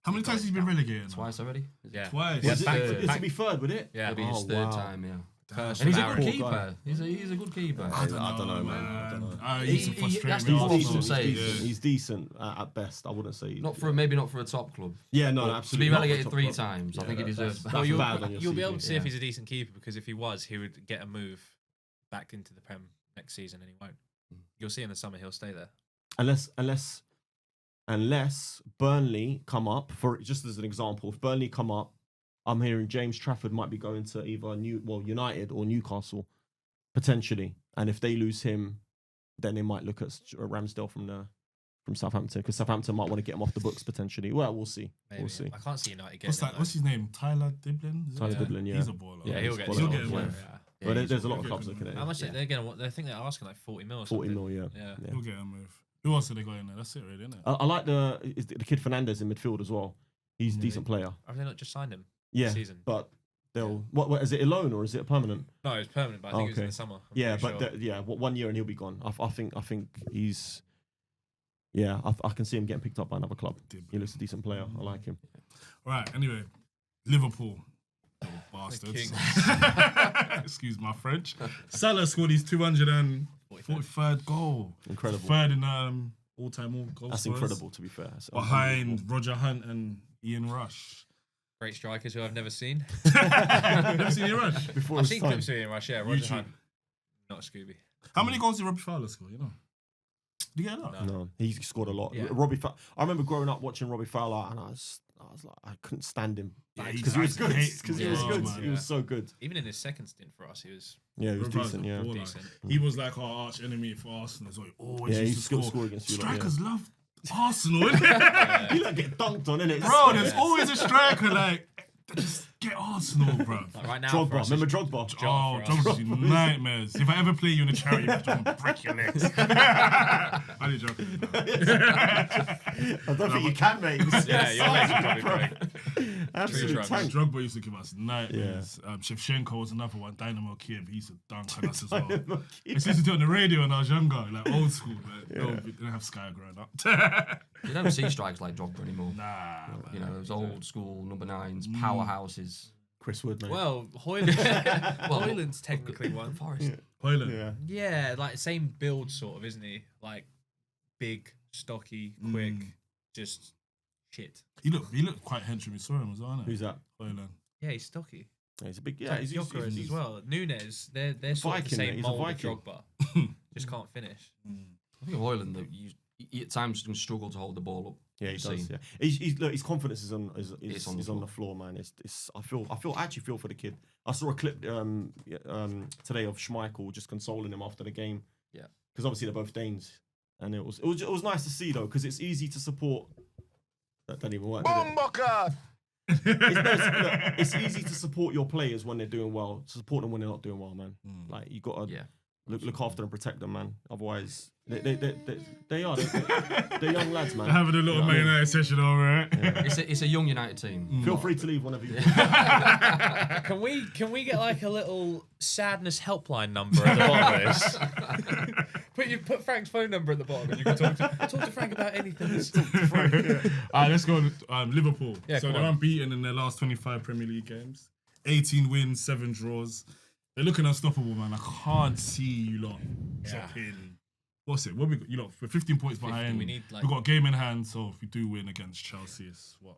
How many times has he been relegated? now? Twice already? Is it? Yeah. Twice. Yeah, This back- will be third, would it? Yeah. It'll be his Oh, third wow. time, yeah. Curse And he's a from good Aaron. keeper. He's a good keeper. I don't know, man. man. I don't know. He used to He- frustrate that's me. the Arsenal. problem. Decent, Say, he's decent. yeah. He's decent at best. I wouldn't say Maybe not for a top club. Yeah, no, To be absolutely. not for relegated top 3 club. times, I Yeah, think he that's- deserves that's that. Well, bad on your you'll be CV, able to see yeah. if he's a decent keeper because if he was, he would get a move back into the Prem next season, and he won't. You'll see in the summer he'll stay there. Unless Burnley come up, for just as an example, if Burnley come up, I'm hearing James Trafford might be going to either United or Newcastle potentially, and if they lose him, then they might look at Ramsdale from Southampton because Southampton might want to get him off the books potentially. Well, we'll see. Maybe. We'll see. I can't see United getting What's that? him, What's his name? Tyler Diblin? Is it? Tyler Yeah. Diblin, yeah. He's a baller. though. Yeah, he'll get. He'll get him. him. Yeah. But he's there's a a lot of good clubs keeper. looking at it. How much Yeah. they're going? I think they're asking like 40 mil or 40 something. mil, yeah. Yeah. He'll get a move. Who else did they got in there? That's it, really, isn't it? I like the kid Fernandez in midfield as well. He's a decent player. Have they not just signed him? Yeah, Season. but they'll. What is it a loan or is it a permanent? No, it's permanent, but I think it was in Okay. the summer. I'm Yeah, pretty but sure. 1 year and he'll be gone. I think he's. Yeah, I can see him getting picked up by another club. He looks a decent player. I like him. Right, anyway. Liverpool. Little bastards. Kings. Excuse my French. Salah scored his 243rd goal. Incredible. Third in all-time goal That's scorers. incredible, to be fair. That's Behind unbelievable. Roger Hunt and Ian Rush. Great strikers who I've never seen. Never seen Ian Rush? Before I've his seen time. clips of Ian Rush, yeah. Roger YouTube. Hunt. Not Scooby. How many goals did Robbie Fowler score, you know? Did he get a lot? No. No, he scored a lot. Yeah. I remember growing up watching Robbie Fowler, and I was was like, I couldn't stand him Yeah, because he was good. Because he was Yeah, good. man. He was so good. Even in his second stint for us, he was. Yeah, he was Bro, decent. Yeah, baller. Decent. He was like our arch enemy for Arsenal. So he always Yeah, he used to used to score. score against you lot, Strikers love Arsenal, innit? you like get dunked on, innit? Bro, there's always a striker like just get Arsenal, bro. Like right now, for Drogba. us, Remember it's- Drogba? Oh, for us. Drogba's nightmares. If I ever play you in a charity match, I'm gonna break your legs. Only joking. I don't think you can, mate. Yeah, your legs would probably break. Absolute drugs. tank. Drogba used to give us nightmares. Shevchenko was another one. Dynamo Kiev, he used to dunk on us as well. I used to do it on the radio when I was younger, like old school. Like, no, we didn't have Sky growing up. You don't see strikes like Drogba anymore. Nah, man. You know, those old school number 9s, powerhouses. Chris Wood, mate. Well, Hoyland's technically one. Forest. Hoyland. yeah. Yeah, like same build sort of, isn't he? Like big, stocky, quick, just shit. He looked quite henchman. We saw him as well, innit? Who's that? Hoyland. Yeah, he's stocky. Yeah, he's a big. Yeah, Like he's Gyökeres as well. Nunes, they're sort of the Viking, mate. same He's a mold of Viking. Drogba. Just can't finish. I think Hoyland, though, he at times can struggle to hold the ball up. Yeah, he I've does. seen. Yeah, look, his confidence is on the floor, man. I actually feel for the kid. I saw a clip today of Schmeichel just consoling him after the game. Yeah, because obviously they're both Danes, and it was nice to see though, because it's easy to support. That didn't even work. It's easy to support your players when they're doing well. To support them when they're not doing well, man. Like you gotta look after and protect them, man. Otherwise, they're young lads, man. Having a little You know what I Man mean? United session over it. It's a young United team. Feel free to leave whenever you. Can we get like a little sadness helpline number at the bottom of this? Put Frank's phone number at the bottom, and you can talk to Frank about anything. Alright, let's go on Liverpool. Yeah, so come they're on. unbeaten in their last 25 Premier League games. 18 wins, 7 draws. They're looking unstoppable, man. I can't see you lot dropping. What's it? What we got? You lot, we're 15 points behind. we need, like- We've got a game in hand, so if we do win against Chelsea, it's what?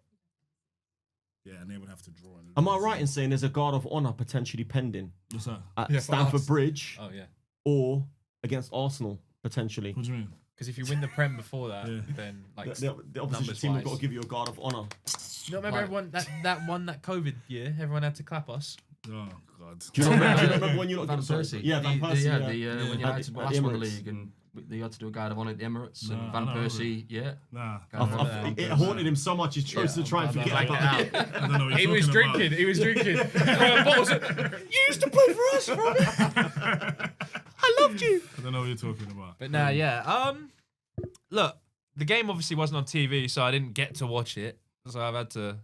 Yeah, and they would have to draw. And Am I lose. right in saying there's a guard of honour potentially pending What's that? at Yeah, for Stamford us. Bridge Oh yeah, or against Arsenal potentially? What do you mean? because if you win the Prem before that, Yeah. then like The opposition numbers team have got wise. to give you a guard of honour. You don't remember everyone that COVID year, everyone had to clap us. Oh, God. Do you remember when you lot Van did sorry? Persie. Yeah, Van Persie. Yeah, yeah. when At United the last won the Emirates. league and they had to do a guide of honour at the Emirates. And Nah, Van I know, Persie, yeah. Nah. It haunted him so much he chose to try and forget Blanked about it it. out. I don't know what He you're was talking drinking. about. He was drinking. Bottles of, you used to play for us, Robbie. I loved you. I don't know what you're talking about. But nah, yeah. Look, the game obviously wasn't on TV, so I didn't get to watch it. So I've had to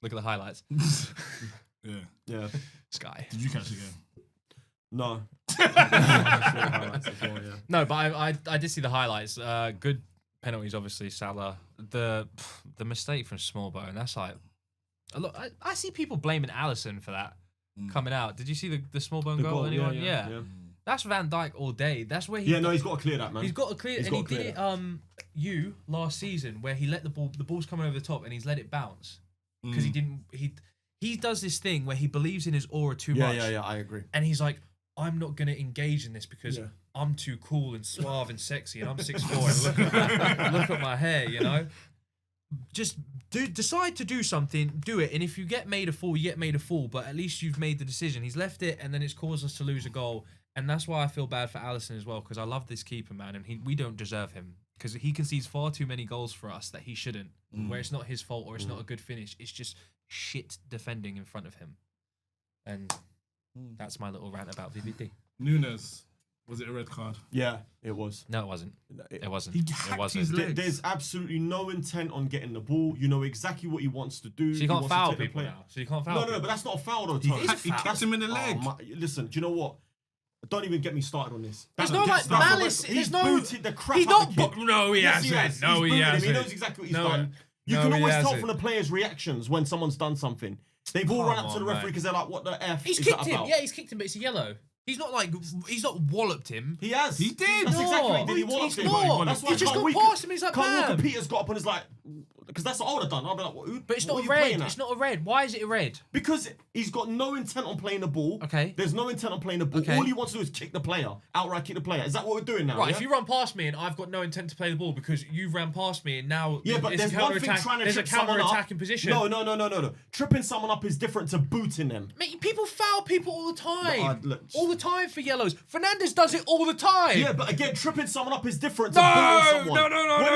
look at the highlights. Yeah. Yeah. Did Sky. you catch the game? No. No, but I did see the highlights. Good penalties, obviously. Salah. The mistake from Smallbone. That's like. Look, I see people blaming Alisson for that coming out. Did you see the Smallbone goal? Anyone? Yeah. That's Van Dijk all day. That's where he. Yeah, no, he's got to clear that, man. He's got to clear, He's and he got to did clear it. Last season where he let the ball's coming over the top, and he's let it bounce because he didn't. He does this thing where he believes in his aura too much. Yeah, I agree. And he's like, I'm not gonna engage in this because I'm too cool and suave and sexy, and I'm 6'4" and look at my hair, you know. Just decide to do something, do it, and if you get made a fool, you get made a fool. But at least you've made the decision. He's left it, and then it's caused us to lose a goal. And that's why I feel bad for Alisson as well, because I love this keeper, man, and we don't deserve him because he concedes far too many goals for us that he shouldn't, where it's not his fault or it's not a good finish. It's just shit defending in front of him. And that's my little rant about VVD. Nunes, was it a red card? Yeah, it was. No, it wasn't. It wasn't. He It hacked wasn't. his legs. There's absolutely no intent on getting the ball. You know exactly what he wants to do. So you He can't wants to foul take the people play. now. So you can't foul No, people. but that's not a foul though. He Tony. kicked him in the leg. Listen, do you know what? Don't even get me started on this. There's Don't no get like started. malice. He's There's no. booted the crap He's out not. of the kid. No, he Yes, hasn't. has. No, He's he booted him. hasn't. He knows exactly what he's No, done. You no, can he always tell hasn't. from the players' reactions when someone's done something. They've all run Come up to the on, referee mate. because they're like, "What the f He's is kicked that him. about?" Yeah, he's kicked him, but it's a yellow. He's not walloped him. He has. He did. That's No, exactly what he did. He he's walloped him. not. That's why He's just Carl gone Walker- past him. He's like, Carl Walker bam. Peters got up and is like, because that's what I would have done. I'd be like, who, But it's what not are a you red. playing at? It's not a red. Why is it a red? Because he's got no intent on playing the ball. Okay. There's no intent on playing the ball. Okay. All he wants to do is kick the player, outright kick the player. Is that what we're doing now? Right, yeah? if you run past me and I've got no intent to play the ball because you've ran past me and now Yeah, but there's one thing trying to there's a trip someone up. counter-attacking position. No. Tripping someone up is different to booting them. Mate, people foul people all the time. look- all the time for yellows. Fernandes does it all the time. Yeah, but again, tripping someone up is different to No, booting someone.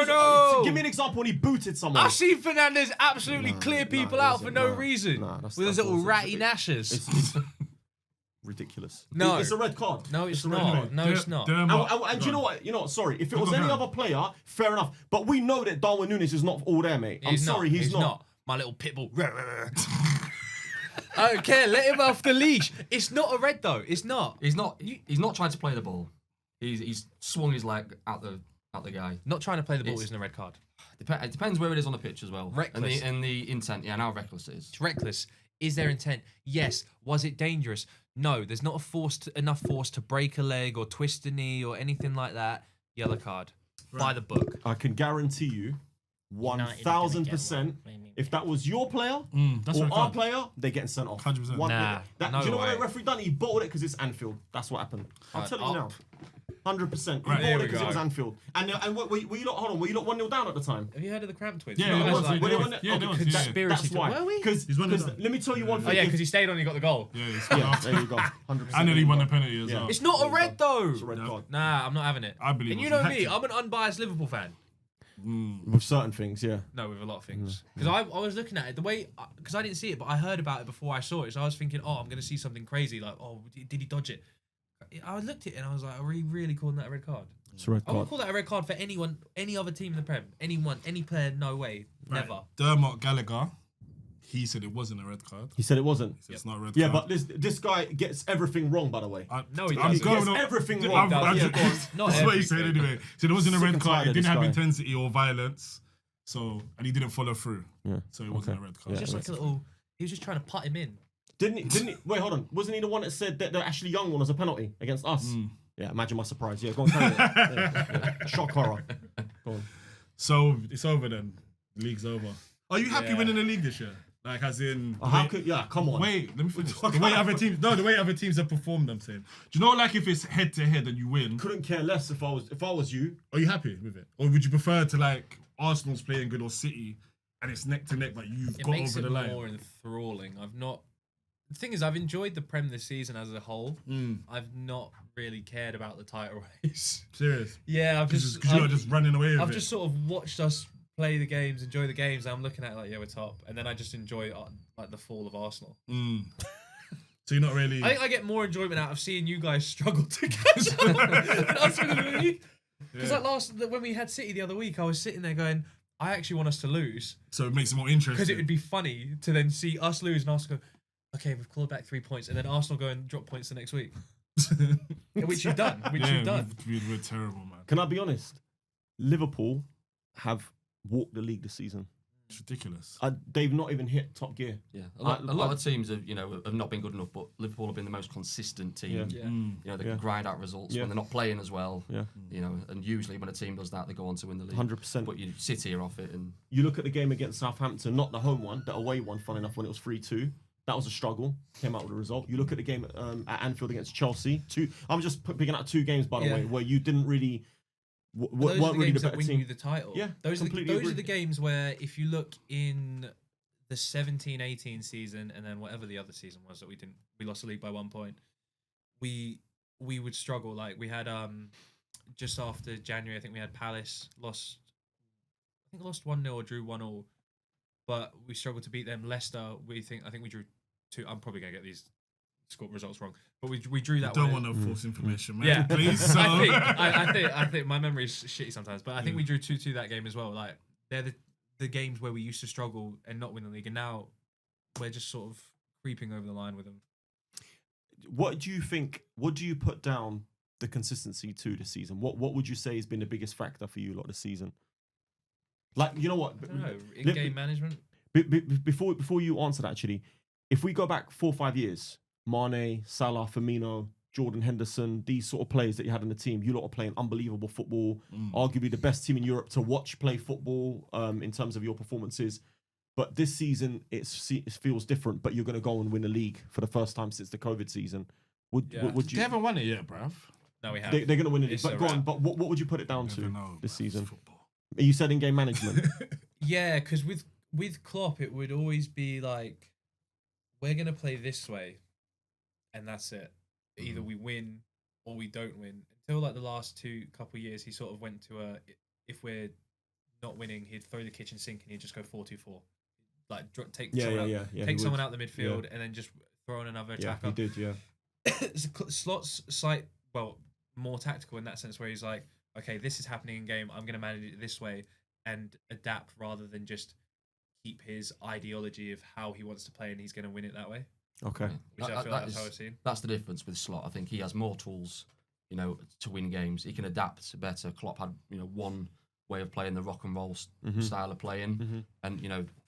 no. Give me an example when he booted someone. I've seen Fernandes absolutely clear people out for no reason. that's with his little awesome. ratty gnashers. It's ridiculous. No. It's a red card. No, it's a red not. card. No, it's not. And do you know what? You know what? Sorry, if it was any other player, fair enough. But we know that Darwin Núñez is not all there, mate. I'm sorry, he's not. My little pitbull. I don't care. Let him off the leash. It's not a red though. It's not. He's not trying to play the ball. He's swung his leg at the guy. Not trying to play the ball It's- isn't a red card. It depends where it is on the pitch as well. Reckless. And the intent. Yeah, and how reckless it is. It's reckless. Is there intent? Yes. Was it dangerous? No. There's not enough force to break a leg or twist a knee or anything like that. Yellow card. By the book. I can guarantee you, 1,000%, if that was your player that's or red our card. player, they're getting sent off. 100%. Nah, Do no you know what way. the referee done? He bottled it because it's Anfield. That's what happened. I'm Right, telling you now. up. 100%. He Right, bottled there it we because it go. was Anfield. And were you lot, hold on, were you lot 1-0 down at the time? Have you heard of the cramp twins? Yeah, You it guys was, like- yeah, Were it was, they yeah, on there the- was, okay, yeah. Conspiracy That's why. Were we? Because He's 1-0 let me tell you one Oh thing. yeah, If- because he stayed on. He got the goal. Yeah, he's yeah, there you go. 100%. And then he won the penalty as Yeah. well. It's not a red though. It's a red card. Nah, I'm not having it. I believe And it you was know a me, hat-trick. I'm an unbiased Liverpool fan. With certain things, yeah. No, with a lot of things. Because I was looking at it the way, because I didn't see it, but I heard about it before I saw it. So I was thinking, oh, I'm going to see something crazy. Like, oh, did he dodge it? I looked at it and I was like, are we really calling that a red card? It's a red I wouldn't call that a red card for anyone, any other team in the Prem. Anyone, any player, no way. Right. Never. Dermot Gallagher, he said it wasn't a red card. He said it wasn't. He said it's not a red Yeah, card. but this guy gets everything wrong, by the way. No, he I'm doesn't. going He on gets everything I'm- wrong. I'm Yeah, just- go on. Not That's what he said everything. anyway. So there wasn't a Sick red and card. tired It of didn't this have guy. intensity or violence. And he didn't follow through. Yeah. So it wasn't Okay. a red card. Yeah. Just like a little, he was just trying to put him in. Didn't he? Wait, hold on. Wasn't he the one that said that the Ashley Young one was a penalty against us? Mm. Yeah, imagine my surprise. Yeah, go on, carry it. Yeah. Shock horror. Go on. So it's over then. League's over. Are you happy Yeah. winning the league this year? Like, as in. How could? Yeah, come on. Wait, let me finish. The way other teams, the way other teams have performed, I'm saying. Do you know, like, if it's head to head and you win, Couldn't care less if I was you. are you happy with it, or would you prefer to like Arsenal's playing good or City, and it's neck to neck, but you've It got makes over it the line? more enthralling. The thing is, I've enjoyed the Prem this season as a whole. I've not really cared about the title race. Serious? Yeah, I've Because just you're just running away with I've it. just sort of watched us play the games, enjoy the games. And I'm looking at it like, yeah, we're top, and then I just enjoy like the fall of Arsenal. So you're not really. I think I get more enjoyment out of seeing you guys struggle to catch up than us winning the league. Because like when we had City the other week, I was sitting there going, I actually want us to lose So it makes it more interesting. because it would be funny to then see us lose and Arsenal go, okay, we've clawed back 3 points, and then Arsenal go and drop points the next week, which you've done. You've done. We're terrible, man. Can I be honest? Liverpool have walked the league this season. It's ridiculous. They've not even hit top gear. Yeah, a lot of teams have have not been good enough, but Liverpool have been the most consistent team. Yeah. You know, they can grind out results when they're not playing as well. Yeah. You know, and usually when a team does that, they go on to win the league. 100%. But you sit here off it, and You look at the game against Southampton, not the home one, the away one, fun enough, when it was 3-2. That was a struggle. Came out with a result. You look at the game at Anfield against Chelsea. I'm just picking out 2 games, by the Yeah. way, where you didn't really Those weren't are the really games the that better win team. you the title. Yeah, those are completely agree. the games where if you look in the 17-18 season and then whatever the other season was that we lost the league by 1 point, we would struggle. Like we had just after January, I think we had Palace lost 1-0 or drew 1-1, but we struggled to beat them. Leicester, I think we drew 2. I'm probably gonna get these score results wrong, but we drew that. Don't one. want no false information, man. Yeah, Please. So. I think my memory is shitty sometimes, but I think we drew 2-2 that game as well. Like they're the games where we used to struggle and not win the league, and now we're just sort of creeping over the line with them. What do you think? What do you put down the consistency to this season? What would you say has been the biggest factor for you lot this season? Like, you know what? I don't know, in-game management. Before you answer that, actually, if we go back 4 or 5 years, Mane, Salah, Firmino, Jordan Henderson, these sort of players that you had in the team, you lot are playing unbelievable football, arguably the best team in Europe to watch play football in terms of your performances. But this season, it feels different, but you're going to go and win a league for the first time since the COVID season. Would you? They haven't won it yet, bruv. No, we have. They're going to win it. It's But a go on, wrap. but what would you put it down Never to know, this bruv. season? It's football. You said in-game management. Yeah, because with Klopp, it would always be like, we're gonna play this way, and that's it. Either we win or we don't win. Until like the last couple years, he sort of went to if we're not winning, he'd throw the kitchen sink and he'd just go 4-2-4, like take someone out the midfield and then just throw in another Yeah, attacker. he did, yeah. Slot's more tactical in that sense, where he's like, okay, this is happening in game, I'm gonna manage it this way and adapt rather than just keep his ideology of how he wants to play and he's going to win it that way. Okay. Which I feel like that's how I've seen. That's the difference with Slot. I think he has more tools, to win games. He can adapt better. Klopp had, one way of playing, the rock and roll style of playing, and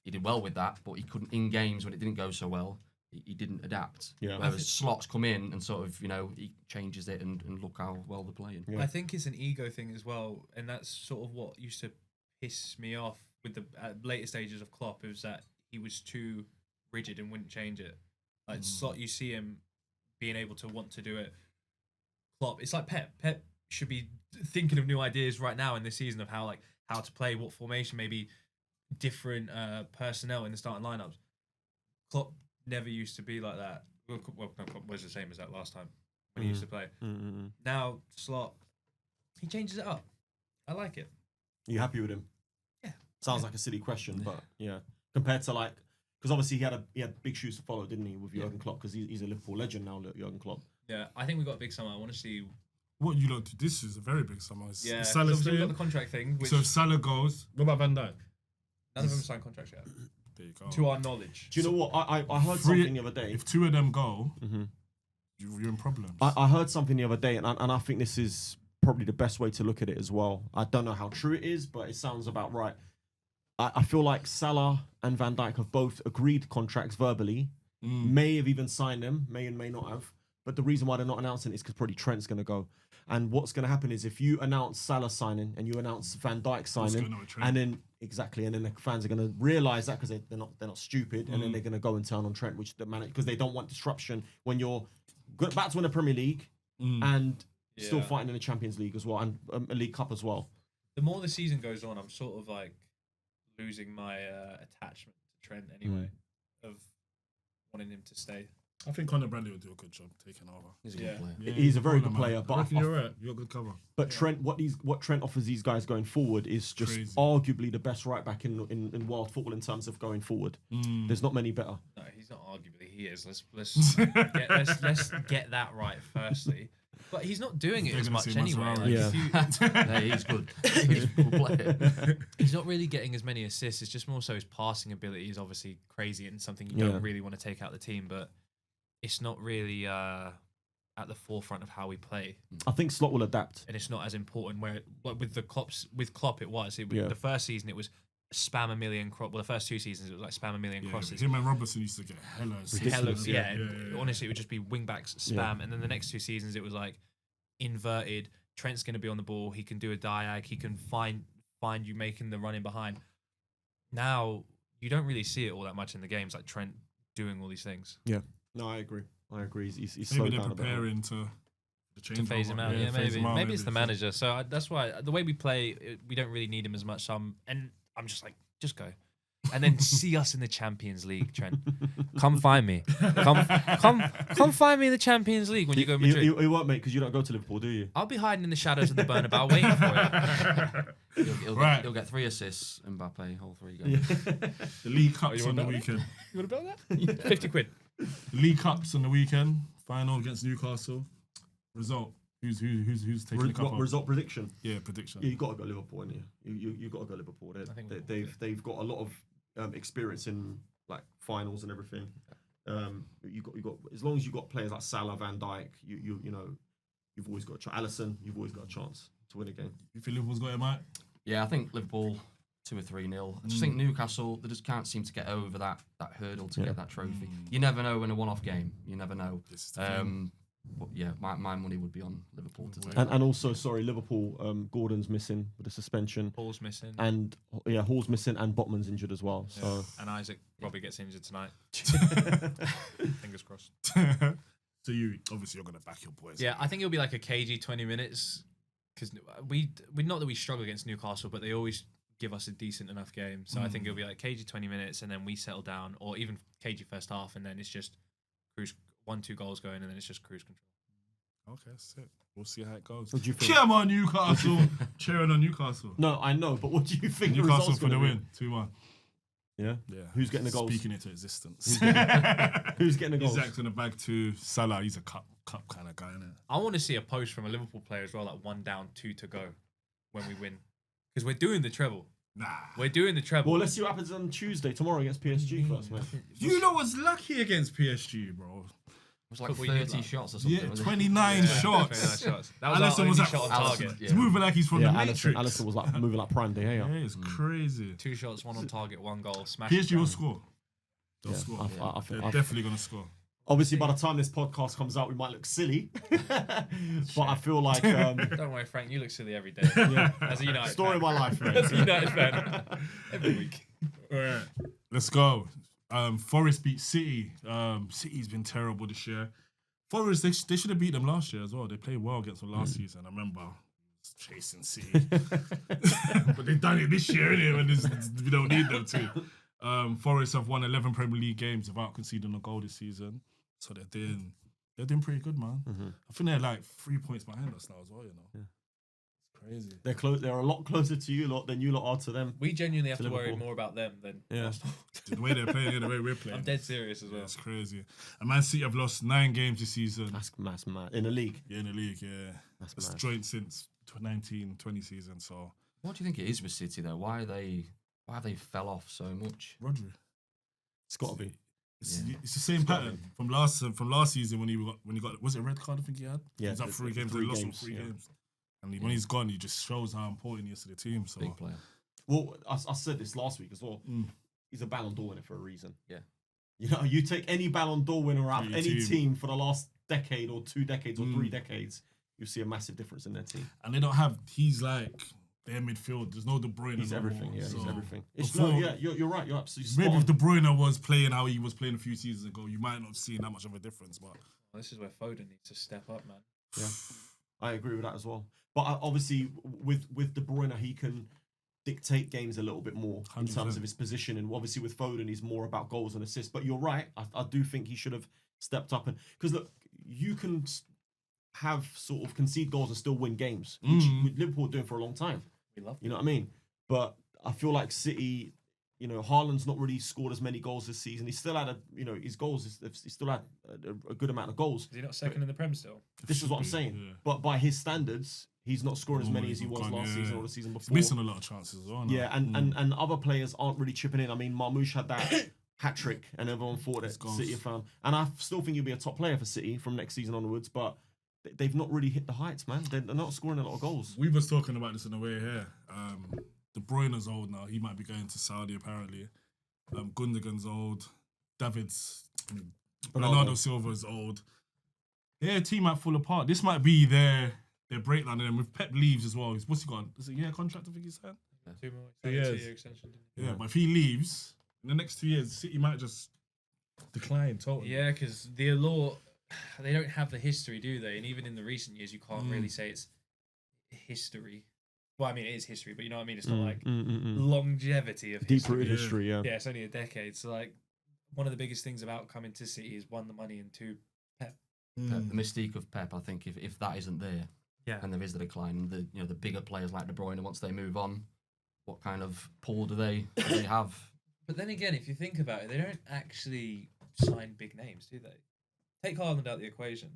he did well with that. But he couldn't in games when it didn't go so well. He didn't adapt. Yeah. Whereas Slot's come in and sort of, he changes it and look how well they're playing. Yeah. I think it's an ego thing as well, and that's sort of what used to piss me off with the later stages of Klopp, is that he was too rigid and wouldn't change it. Like Slot, you see him being able to want to do it. Klopp, it's like Pep. Pep should be thinking of new ideas right now in this season of how to play, what formation, maybe different personnel in the starting lineups. Klopp never used to be like that. Well, Klopp was the same as that last time when he used to play. Now Slot, he changes it up. I like it. You happy with him? Yeah. Sounds like a silly question, but yeah. Compared to because obviously he had big shoes to follow, didn't he, with Jurgen Klopp? Because he's a Liverpool legend now, Jurgen Klopp. Yeah, I think we got a big summer. I want to see. What you lot do? This is a very big summer. Yeah, Salah obviously we got staying. the contract thing. Which So if Salah goes, what about Van Dijk? none of them signed contracts yet, There you go. to our knowledge. Do you know what? I heard Three- something the other day. If two of them go, you're in problems. I heard something the other day, and I think this is probably the best way to look at it as well. I don't know how true it is, but it sounds about right. I feel like Salah and Van Dijk have both agreed contracts verbally, may have even signed them, may and may not have. But the reason why they're not announcing it is because probably Trent's going to go. And what's going to happen is if you announce Salah signing and you announce Van Dijk signing, going on with Trent? and then the fans are going to realise that because they're not stupid, and then they're going to go and turn on Trent, which the manager, because they don't want disruption when you're about to win a Premier League and still fighting in the Champions League as well and a League Cup as well. The more the season goes on, I'm sort of like losing my attachment to Trent anyway, of wanting him to stay. I think Conor Bradley will do a good job taking over. He's a good player. Yeah, He's a very good man. player, but I reckon you're right. You're a good cover. But Trent, what Trent offers these guys going forward is just Crazy. arguably the best right back in world football in terms of going forward. There's not many better. No, he's not arguably. He is. Let's get that right firstly. But he's not doing it They're as gonna much see anyway. Mascherano. Like, Yeah. if you, He's good. He's a good player. he's not really getting as many assists. It's just more so his passing ability is obviously crazy and something you don't really want to take out the team. But it's not really at the forefront of how we play, I think Slot will adapt. and it's not as important. With Klopp, it was. The first season it was spam a million well, the first two seasons it was like spam a million crosses. Him and Robertson used to get hella assists. Ridiculous. Honestly, it would just be wing backs spam, and then the next two seasons it was like inverted. Trent's going to be on the ball. He can do a diag. He can find you making the run in behind. Now you don't really see it all that much in the games, like Trent doing all these things. Yeah. No, I agree. He's Maybe slowed they're down a bit. preparing to change To phase him out, phase him out, maybe it's the manager. So that's why the way we play, we don't really need him as much. And I'm just like, just go, and then see us in the Champions League, Trent. Come find me. Come find me in the Champions League when you go to Madrid. You won't, mate, because you don't go to Liverpool, do you? I'll be hiding in the shadows of the Bernabeu waiting for you. He'll get 3 assists, Mbappe, all 3 goals. The League Cups you on the want weekend. You want to bet that? 50 quid. League Cups on the weekend. Final against Newcastle. Result. Who's taking the cup What home? result prediction? Yeah, prediction. Yeah, you got to go Liverpool, innit? You got to go Liverpool. I think They've got a lot of experience in like finals and everything. You got as long as you got players like Salah, Van Dijk, you know, you've always got a chance. Alisson, you've always got a chance to win a game. You think Liverpool's got it, Mike? Yeah, I think Liverpool 2 or 3-0. I just think Newcastle, they just can't seem to get over that hurdle to get that trophy. You never know in a one-off game. You never know. This is the thing. But yeah, my money would be on Liverpool to take. And also, sorry, Liverpool. Gordon's missing with a suspension, Paul's missing. and Hall's missing, and Botman's injured as well. So And Isaac probably gets injured tonight. Fingers crossed. So you're gonna back your boys. Yeah, I think it'll be like a cagey 20 minutes because we not that we struggle against Newcastle, but they always give us a decent enough game. So I think it'll be like cagey 20 minutes and then we settle down, or even cagey first half and then it's just cruise 1-2 goals going and then it's just cruise control. Okay, that's it. We'll see how it goes. what do you think? Come on, Newcastle. Cheering on Newcastle. No, I know, but what do you think? Newcastle the for the results win, 2-1. Yeah. Yeah. Who's getting the goals? Speaking into existence. Who's getting the goals? Isaac's in the bag to Salah. He's a cup kind of guy, innit? I want to see a post from a Liverpool player as well, like 1 down, 2 to go when we win. Because we're doing the treble. Nah. We're doing the treble. Well, let's see what happens on Tuesday, tomorrow against PSG first, mate. You know what's lucky against PSG, bro? It was like What you did, 30 like- shots or something. Yeah, wasn't it? 29 shots. 29 shots. That was Alisson our was only at shot on Alisson, target. yeah. He's moving like he's from Yeah, the Matrix. Alisson was like moving like Prime De Gea. Yeah, it's crazy. 2 shots, 1 on target, 1 goal. Smash. PSG will score. They'll Yeah, score. I They're think- definitely going to score. Obviously, by the time this podcast comes out, we might look silly, but I feel like Don't worry, Frank. You look silly every day. yeah, As a United story fan. of my life, As a mate. United fan. Every week. All right, let's go. Forest beat City. City's been terrible this year. Forest, they should have beat them last year as well. They played well against them last season. I remember chasing City, but they've done it this year, innit? When we don't need them to. Forest have won 11 Premier League games without conceding a goal this season, so they're doing pretty good, man. I think they're like 3 points behind us now as well. You know, it's crazy. They're close. They're a lot closer to you lot than you lot are to them. We genuinely have to worry Liverpool. more about them than Yeah. Arsenal. The way they're playing, the way we're playing. I'm dead serious as well. It's crazy. And Man City have lost 9 games this season. That's mad. In the league, Yeah, in the league, yeah. That's It's mad. joint since 19-20 season, so. What do you think it is with City though? Why have they fell off so much? Rodri. it's got to be. It's the same pattern from last season when he got was it a red card I think he had? Yeah, He was up it- 3 it was games, they 3 lost all games, 3 yeah. games. And when he's gone, he just shows how important he is to the team. So Big player. Well, I said this last week as well. Mm. He's a Ballon d'Or winner for a reason. Yeah. You know, you take any Ballon d'Or winner out of Your any team. team for the last decade or 2 decades or 3 decades, you'll see a massive difference in their team. and they don't have. He's like their midfield. There's no De Bruyne. He's no everything. more, Yeah, so he's everything. It's before- no, yeah, you're right. You're absolutely spot Maybe on. if De Bruyne was playing how he was playing a few seasons ago, you might not see that much of a difference. But This is where Foden needs to step up, man. Yeah, I agree with that as well. But obviously, with De Bruyne, he can dictate games a little bit more in 100%. terms of his position. And obviously, with Foden, he's more about goals and assists. But you're right. I do think he should have stepped up. And because look, you can have sort of concede goals and still win games, which Liverpool are doing for a long time. We love You know what I mean? But I feel like City, you know, Haaland's not really scored as many goals this season. He still had his goals. He still had a good amount of goals. Is he not second in the Prem still? This is what I'm saying. Yeah. But by his standards, he's not scoring as many Normally as he was gone, last yeah. season or the season he's before. missing a lot of chances as well. now. Yeah, and other players aren't really chipping in. I mean, Marmoush had that hat trick, and everyone thought that goals. City have found. And I still think he'll be a top player for City from next season onwards. But they've not really hit the heights, man. They're not scoring a lot of goals. We was talking about this on the way here. De Bruyne's old now. He might be going to Saudi apparently. Gundogan's old. Bernardo Silva's old. Their team might fall apart. This might be their breakdown. And then with Pep leaves as well. What's he got? Is it a year contract? I think he said. 2 more. 2 years. 2-year extension. Didn't Yeah, but if he leaves in the next 2 years, City might just decline totally. he? Yeah, because the Allure, they don't have the history, do they? And even in the recent years, you can't really say it's history. Well, I mean, it is history, but you know what I mean? It's not like longevity of history. Deep-rooted history, yeah. Yeah, it's only a decade. So, like, one of the biggest things about coming to City is 1, the money, and 2, Pep. The mystique of Pep, I think, if that isn't there, Yeah. and there is the decline, the bigger players like De Bruyne, once they move on, what kind of pull do they have? But then again, if you think about it, they don't actually sign big names, do they? Take Haaland out of the equation.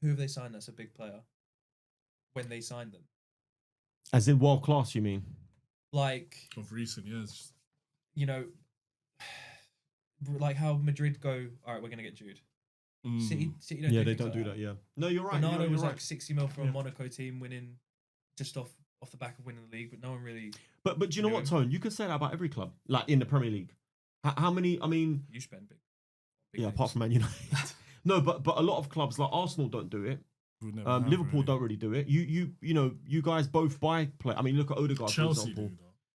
Who have they signed that's a big player when they signed them? As in world class, you mean? Like, Of recent years. you know, like how Madrid go, all right, we're going to get Jude. City don't Yeah, do they things don't like do that. Yeah. No, you're right. Bernardo you're was right. like 60 mil for a Yeah. Monaco team winning just off the back of winning the league, but no one really. But do you know what, Tone? You can say that about every club, like in the Premier League. How many? I mean, You spend big. yeah, names. apart from Man United. No, but a lot of clubs like Arsenal don't do it. Liverpool don't really do it. You guys both buy play. I mean, look at Odegaard, for example.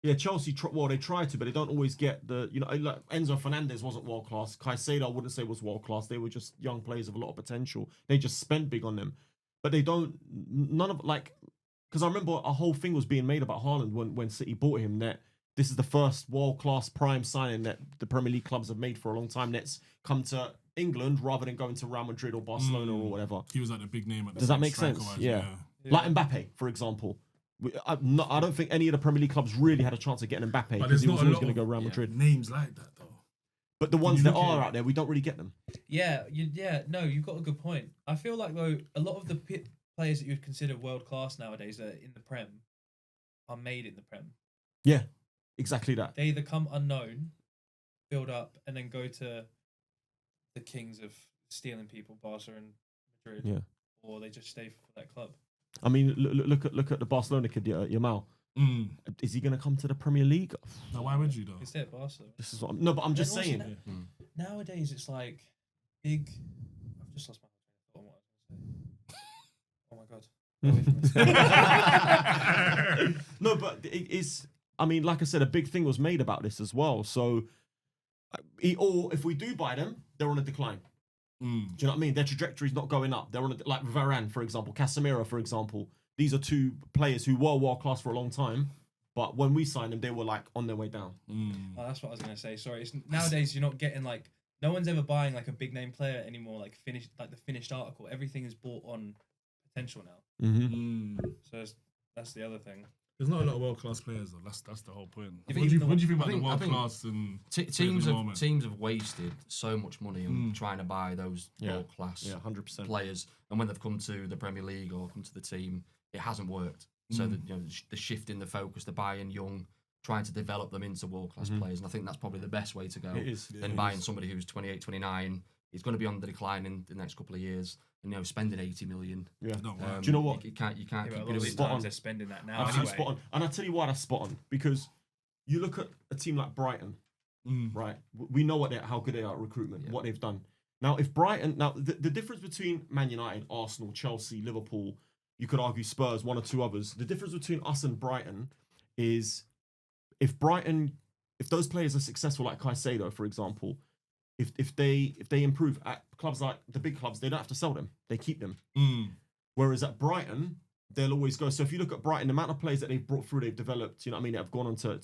Yeah, Chelsea. They try to, but they don't always get the. Like Enzo Fernandez wasn't world class. Caicedo, I wouldn't say was world class. They were just young players of a lot of potential. They just spent big on them, but they don't. None of because I remember a whole thing was being made about Haaland when City bought him. That this is the first world class prime signing that the Premier League clubs have made for a long time. That's come to England rather than going to Real Madrid or Barcelona or whatever. He was like the big name at the Does that make sense? Yeah. Like Mbappe, for example. I don't think any of the Premier League clubs really had a chance of getting Mbappe because he was always going to go Real Madrid. Names like that though. But the ones that are out there, we don't really get them. Yeah, no, you've got a good point. I feel like though a lot of the players that you'd consider world class nowadays that are in the Prem are made in the Prem. Yeah, exactly that. They either come unknown, build up, and then go to the kings of stealing people, Barca and Madrid, or they just stay for that club. I mean, look at the Barcelona kid, Yamal. Is he going to come to the Premier League? No, why would you though? It's there, Barca. This is what but I'm just saying. Nowadays, it's like big. I've just lost my thought on what I was going to say. Oh my god. No, but it's. I mean, like I said, a big thing was made about this as well. So, or if we do buy them, they're on a decline. Do you know what I mean? Their trajectory's not going up. They're on like Varane, for example, Casemiro, for example. These are two players who were world class for a long time, but when we signed them, they were like on their way down. Oh, that's what I was gonna say. Sorry, nowadays you're not getting like no one's ever buying like a big name player anymore. Like the finished article. Everything is bought on potential now. So that's the other thing. There's not a lot of world class players though. That's the whole point. What do you think about the world class and teams have wasted so much money on trying to buy those world class 100% players, and when they've come to the Premier League or come to the team, it hasn't worked. So the shift in the focus, the buying young, trying to develop them into world class players, and I think that's probably the best way to go. It is. Than buying somebody who's 28, 29. He's going to be on the decline in the next couple of years. And spending 80 million. Yeah. Do you know what? You can't keep doing it. They're spending that now. Absolutely spot on. And I'll tell you why that's spot on. Because you look at a team like Brighton, right? We know how good they are at recruitment, what they've done. Now, if Brighton, the difference between Man United, Arsenal, Chelsea, Liverpool, you could argue Spurs, one or two others. The difference between us and Brighton is if those players are successful, like Caicedo, for example, if they improve at clubs like the big clubs, they don't have to sell them. They keep them. Whereas at Brighton, they'll always go. So if you look at Brighton, the amount of players that they've brought through, they've developed, you know what I mean, that have gone on to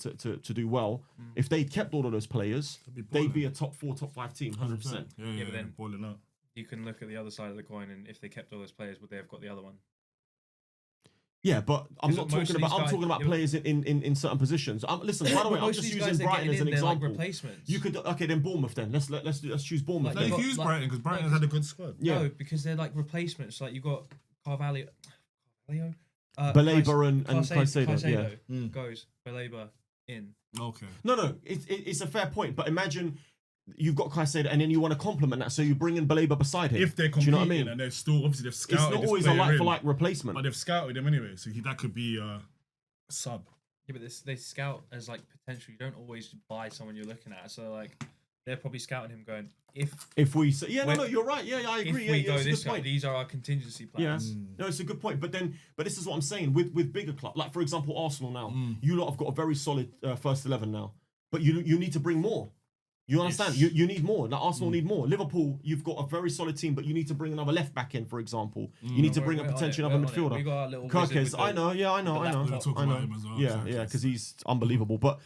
do well. If they kept all of those players, they'd be a top 4, top 5 team, 100%. Yeah, but then boiling up. You can look at the other side of the coin, and if they kept all those players, would they have got the other one? Yeah, but I'm talking about players in certain positions. Listen, by the way, I'm just using Brighton as an example. Like replacements. You could then Bournemouth. Then let's choose Bournemouth. Like, use Brighton because Brighton has had a good squad. Yeah, no, because they're like replacements. Like you got Baleba and Caicedo. Goes Baleba in. Okay. No, it's a fair point. But imagine you've got Caicedo and then you want to complement that, so you bring in Baleba beside him. If they're competing, you know what I mean? And they're still obviously they've scouted. It's not always a like for like replacement, but they've scouted him anyway, so that could be a sub. Yeah, but they scout as like potential. You don't always buy someone you're looking at. So like they're probably scouting him, going if we say, you're right. Yeah, I agree. If we go this way, these are our contingency plans. Yeah, no, it's a good point. But this is what I'm saying with bigger clubs, like for example Arsenal now. You lot have got a very solid first 11 now, but you need to bring more. You understand? Yes. You need more. Like Arsenal need more. Liverpool, you've got a very solid team, but you need to bring another left back in, for example. You need to bring a potential other midfielder. We got our little Kirkes, I know. I know. Yeah, because he's unbelievable. But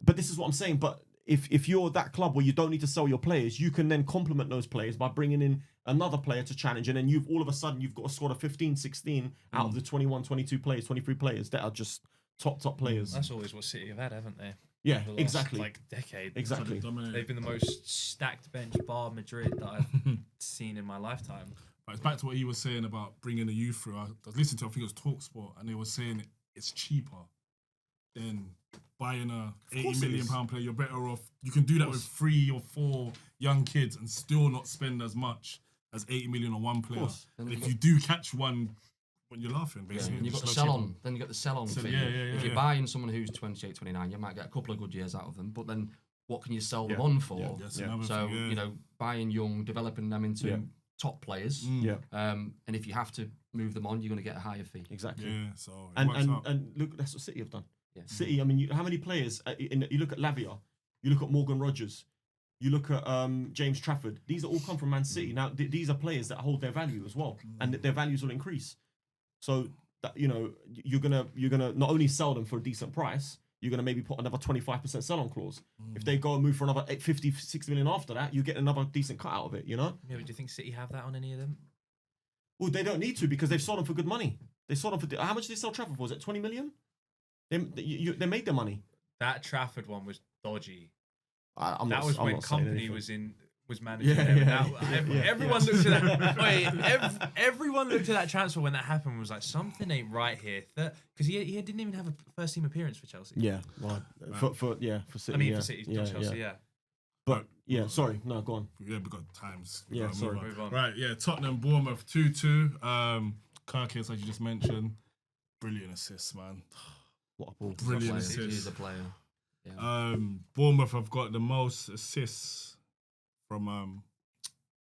this is what I'm saying. But if you're that club where you don't need to sell your players, you can then complement those players by bringing in another player to challenge, and then you've all of a sudden you've got a squad of 15, 16 out of the 21, 22 players, 23 players that are just top players. That's always what City have had, haven't they? Yeah, exactly. Like decade. Exactly. They've been the most stacked bench bar Madrid that I've seen in my lifetime. But it's back to what he was saying about bringing the youth through. I was listening to, I think it was TalkSport, and they were saying it's cheaper than buying a £80 million player. You're better off. You can do that with 3 or 4 young kids and still not spend as much as 80 million on one player. And if you do catch one, when you're laughing, basically. And you've got the sell-on. Then you've got the sell-on thing. If you're buying someone who's 28, 29, you might get a couple of good years out of them, but then what can you sell them on for? So, buying young, developing them into top players. Yeah, And if you have to move them on, you're going to get a higher fee. exactly. Yeah, so it works out. And look, that's what City have done. Yeah. City, I mean, how many players? You look at Lavia, you look at Morgan Rogers, you look at James Trafford. These are all come from Man City. Now, these are players that hold their value as well, and their values will increase. So that, you're gonna not only sell them for a decent price, you're gonna maybe put another 25% sell-on clause. If they go and move for another 50, 60 million after that, you get another decent cut out of it. Yeah, but do you think City have that on any of them? Well, they don't need to because they've sold them for good money. They sold them for how much did they sell Trafford for? Was it 20 million? They made their money. That Trafford one was dodgy. I'm That not, was I'm when not saying Company anything. was managing Yeah, them. yeah, Everyone looked at that. Wait, everyone looked at that transfer when that happened and was like, something ain't right here. Because he didn't even have a first team appearance for Chelsea. Yeah, right. For City. I mean, yeah. for City, not Chelsea, yeah. But yeah, sorry, no, go on. Yeah, we got times. Yeah, gotta sorry. Move on. Right, yeah, Tottenham, Bournemouth 2-2. Kirkis, as you just mentioned, brilliant assists, man. What a ball. Brilliant He's assists. a player. Yeah. Bournemouth have got the most assists from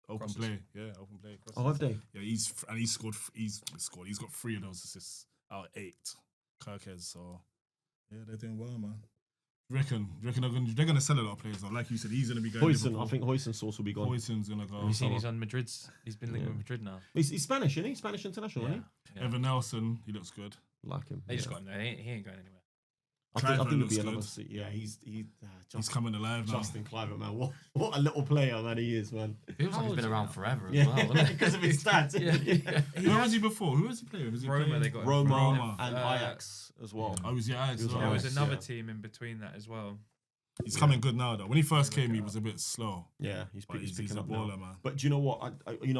open Crosses. play. Yeah, open play. Crosses. Oh, have they? Yeah, he's got 3 of those assists out of 8. Kirkis, so yeah, they're doing well, man. Do you reckon they're gonna sell a lot of players though? Like you said, he's gonna be going. Hoyson, Liverpool. I think Hoyson's source will be gone. Hoyson's gonna go. Have you seen he's on Madrid's? He's been linked with Madrid now. He's Spanish, isn't he? Spanish international, isn't Yeah. Evan Nelson, he looks good. he? Like him. They just yeah. got him there. He ain't going anywhere. I think Clivert it'll looks be another good. seat. Yeah, he's He's coming alive now. Justin Clivert, man. What a little player, man, he is, man. Feels How like he's old been is he around now? forever as Yeah, well. Doesn't it? because of his stats. Yeah. Where was he before? Who was he playing? Was he Roma, playing? they got him Roma from. and Ajax as well. Oh, was yeah, He was There Ajax, was another yeah. team in between that as well. he's coming good now though. When he first came, he was a bit slow, Yeah, he's but he's picking a up now. baller, man. But do you know what?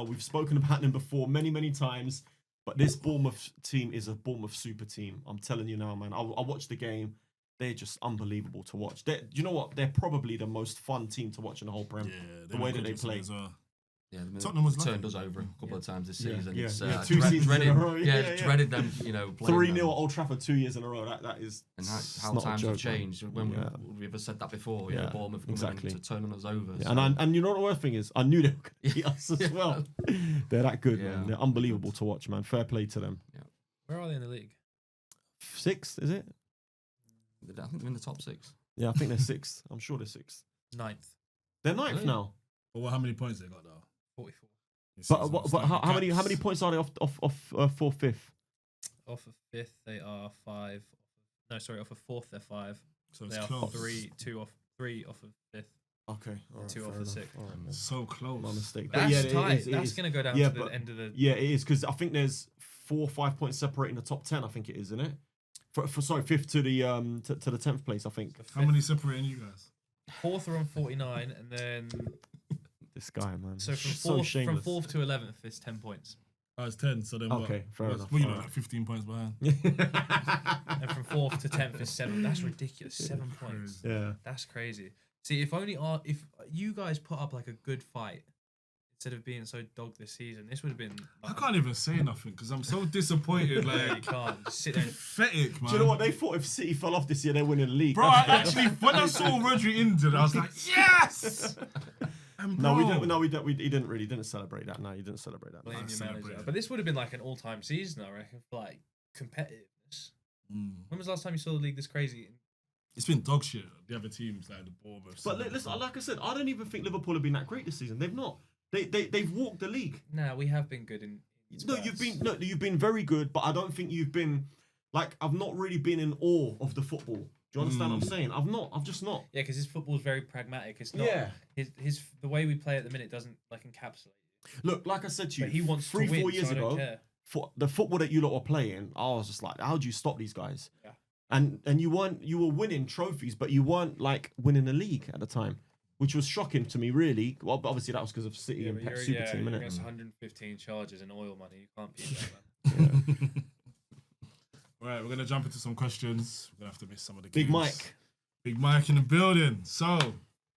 We've spoken about him before many times. But this Bournemouth team is a Bournemouth super team. I'm telling you now, man. I watched the game. They're just unbelievable to watch. Do you know what? They're probably the most fun team to watch in the whole Prem. Yeah, The way that they play. as well. Yeah, Tottenham was turned lucky. us over a couple of times this Yeah, season. yeah, It's, yeah, 2 seasons dreaded, in a row, yeah. dreaded them, playing 3-0 them. at Old Trafford 2 years in a row. That is. And it's how not a times joke, have changed. man. When Yeah. we ever said that before? Yeah, Bournemouth coming exactly. to turning us over. Yeah, so- and you know what the worst thing is? I knew they were going to beat us as well. They're that good, Yeah. man. They're unbelievable to watch, man. Fair play to them. Where are they in the league? 6th, is it? I think they're in the top 6. Yeah, I think they're 6th. I'm sure they're 6th. 9th, They're 9th Really? now. But how many points they got though? 44. But how many points are they off 4th, 5th? Off of 5th, they are 5. No, sorry, off of 4th, they're 5. So it's They are close. 3 off of 5th. Okay, all right, 2 fair off the enough. 6th. All right, man. So close. My mistake. But That's yeah, it tight. is, it That's is. going to go down Yeah, to the but- end of the. Yeah, it is because I think there's 4 or 5 points separating the top 10. I think it is, isn't it? Sorry, 5th to the to the 10th place. I think. How many separating you guys? 4th are on 49, and then This guy, man. so from so 4th shameless. 4th to 11th is 10 points, Oh, it's 10. So then Okay, fair enough. Well, you know, Alright. like 15 points behind. and from 4th to 10th is 7. That's ridiculous. 7 points. Yeah. That's crazy. See, if you guys put up like a good fight instead of being so dogged this season, this would have been. I Like, can't even say nothing because I'm so disappointed. you Like, can't just sit there. And, pathetic, man. Do you know what they thought? If City fell off this year, they're winning the league. Bro, I actually, when I saw Rodri injured, I was like, yes! And No, we bro, don't. No, we don't. He didn't celebrate that. No, he didn't celebrate that. blame your celebrate manager. it. But this would have been like an all-time season, I reckon, for like competitiveness. When was the last time you saw the league this crazy? It's been dog shit. The other teams, like the Bournemouth. But listen, like I said, I don't even think Liverpool have been that great this season. They've not. They've walked the league. Nah, we have been good in. You've been very good, but I don't think you've been like I've not really been in awe of the football. Do you understand what I'm saying? I've just not. Yeah, because his football is very pragmatic. It's not. Yeah. His the way we play at the minute doesn't like encapsulate. Look, like I said to you, But he wants 3-4 to win, years so I don't ago, care. for the football that you lot were playing, I was just like, how do you stop these guys? Yeah. And you were winning trophies, but you weren't like winning the league at the time, which was shocking to me, really. Well, but obviously that was because of City Yeah, and but Pep's you're, super team, you're innit? against 115 charges and oil money. You can't beat that, man. Right, we're gonna jump into some questions. We're gonna have to miss some of the Big games. Mike. Big Mike in the building. So,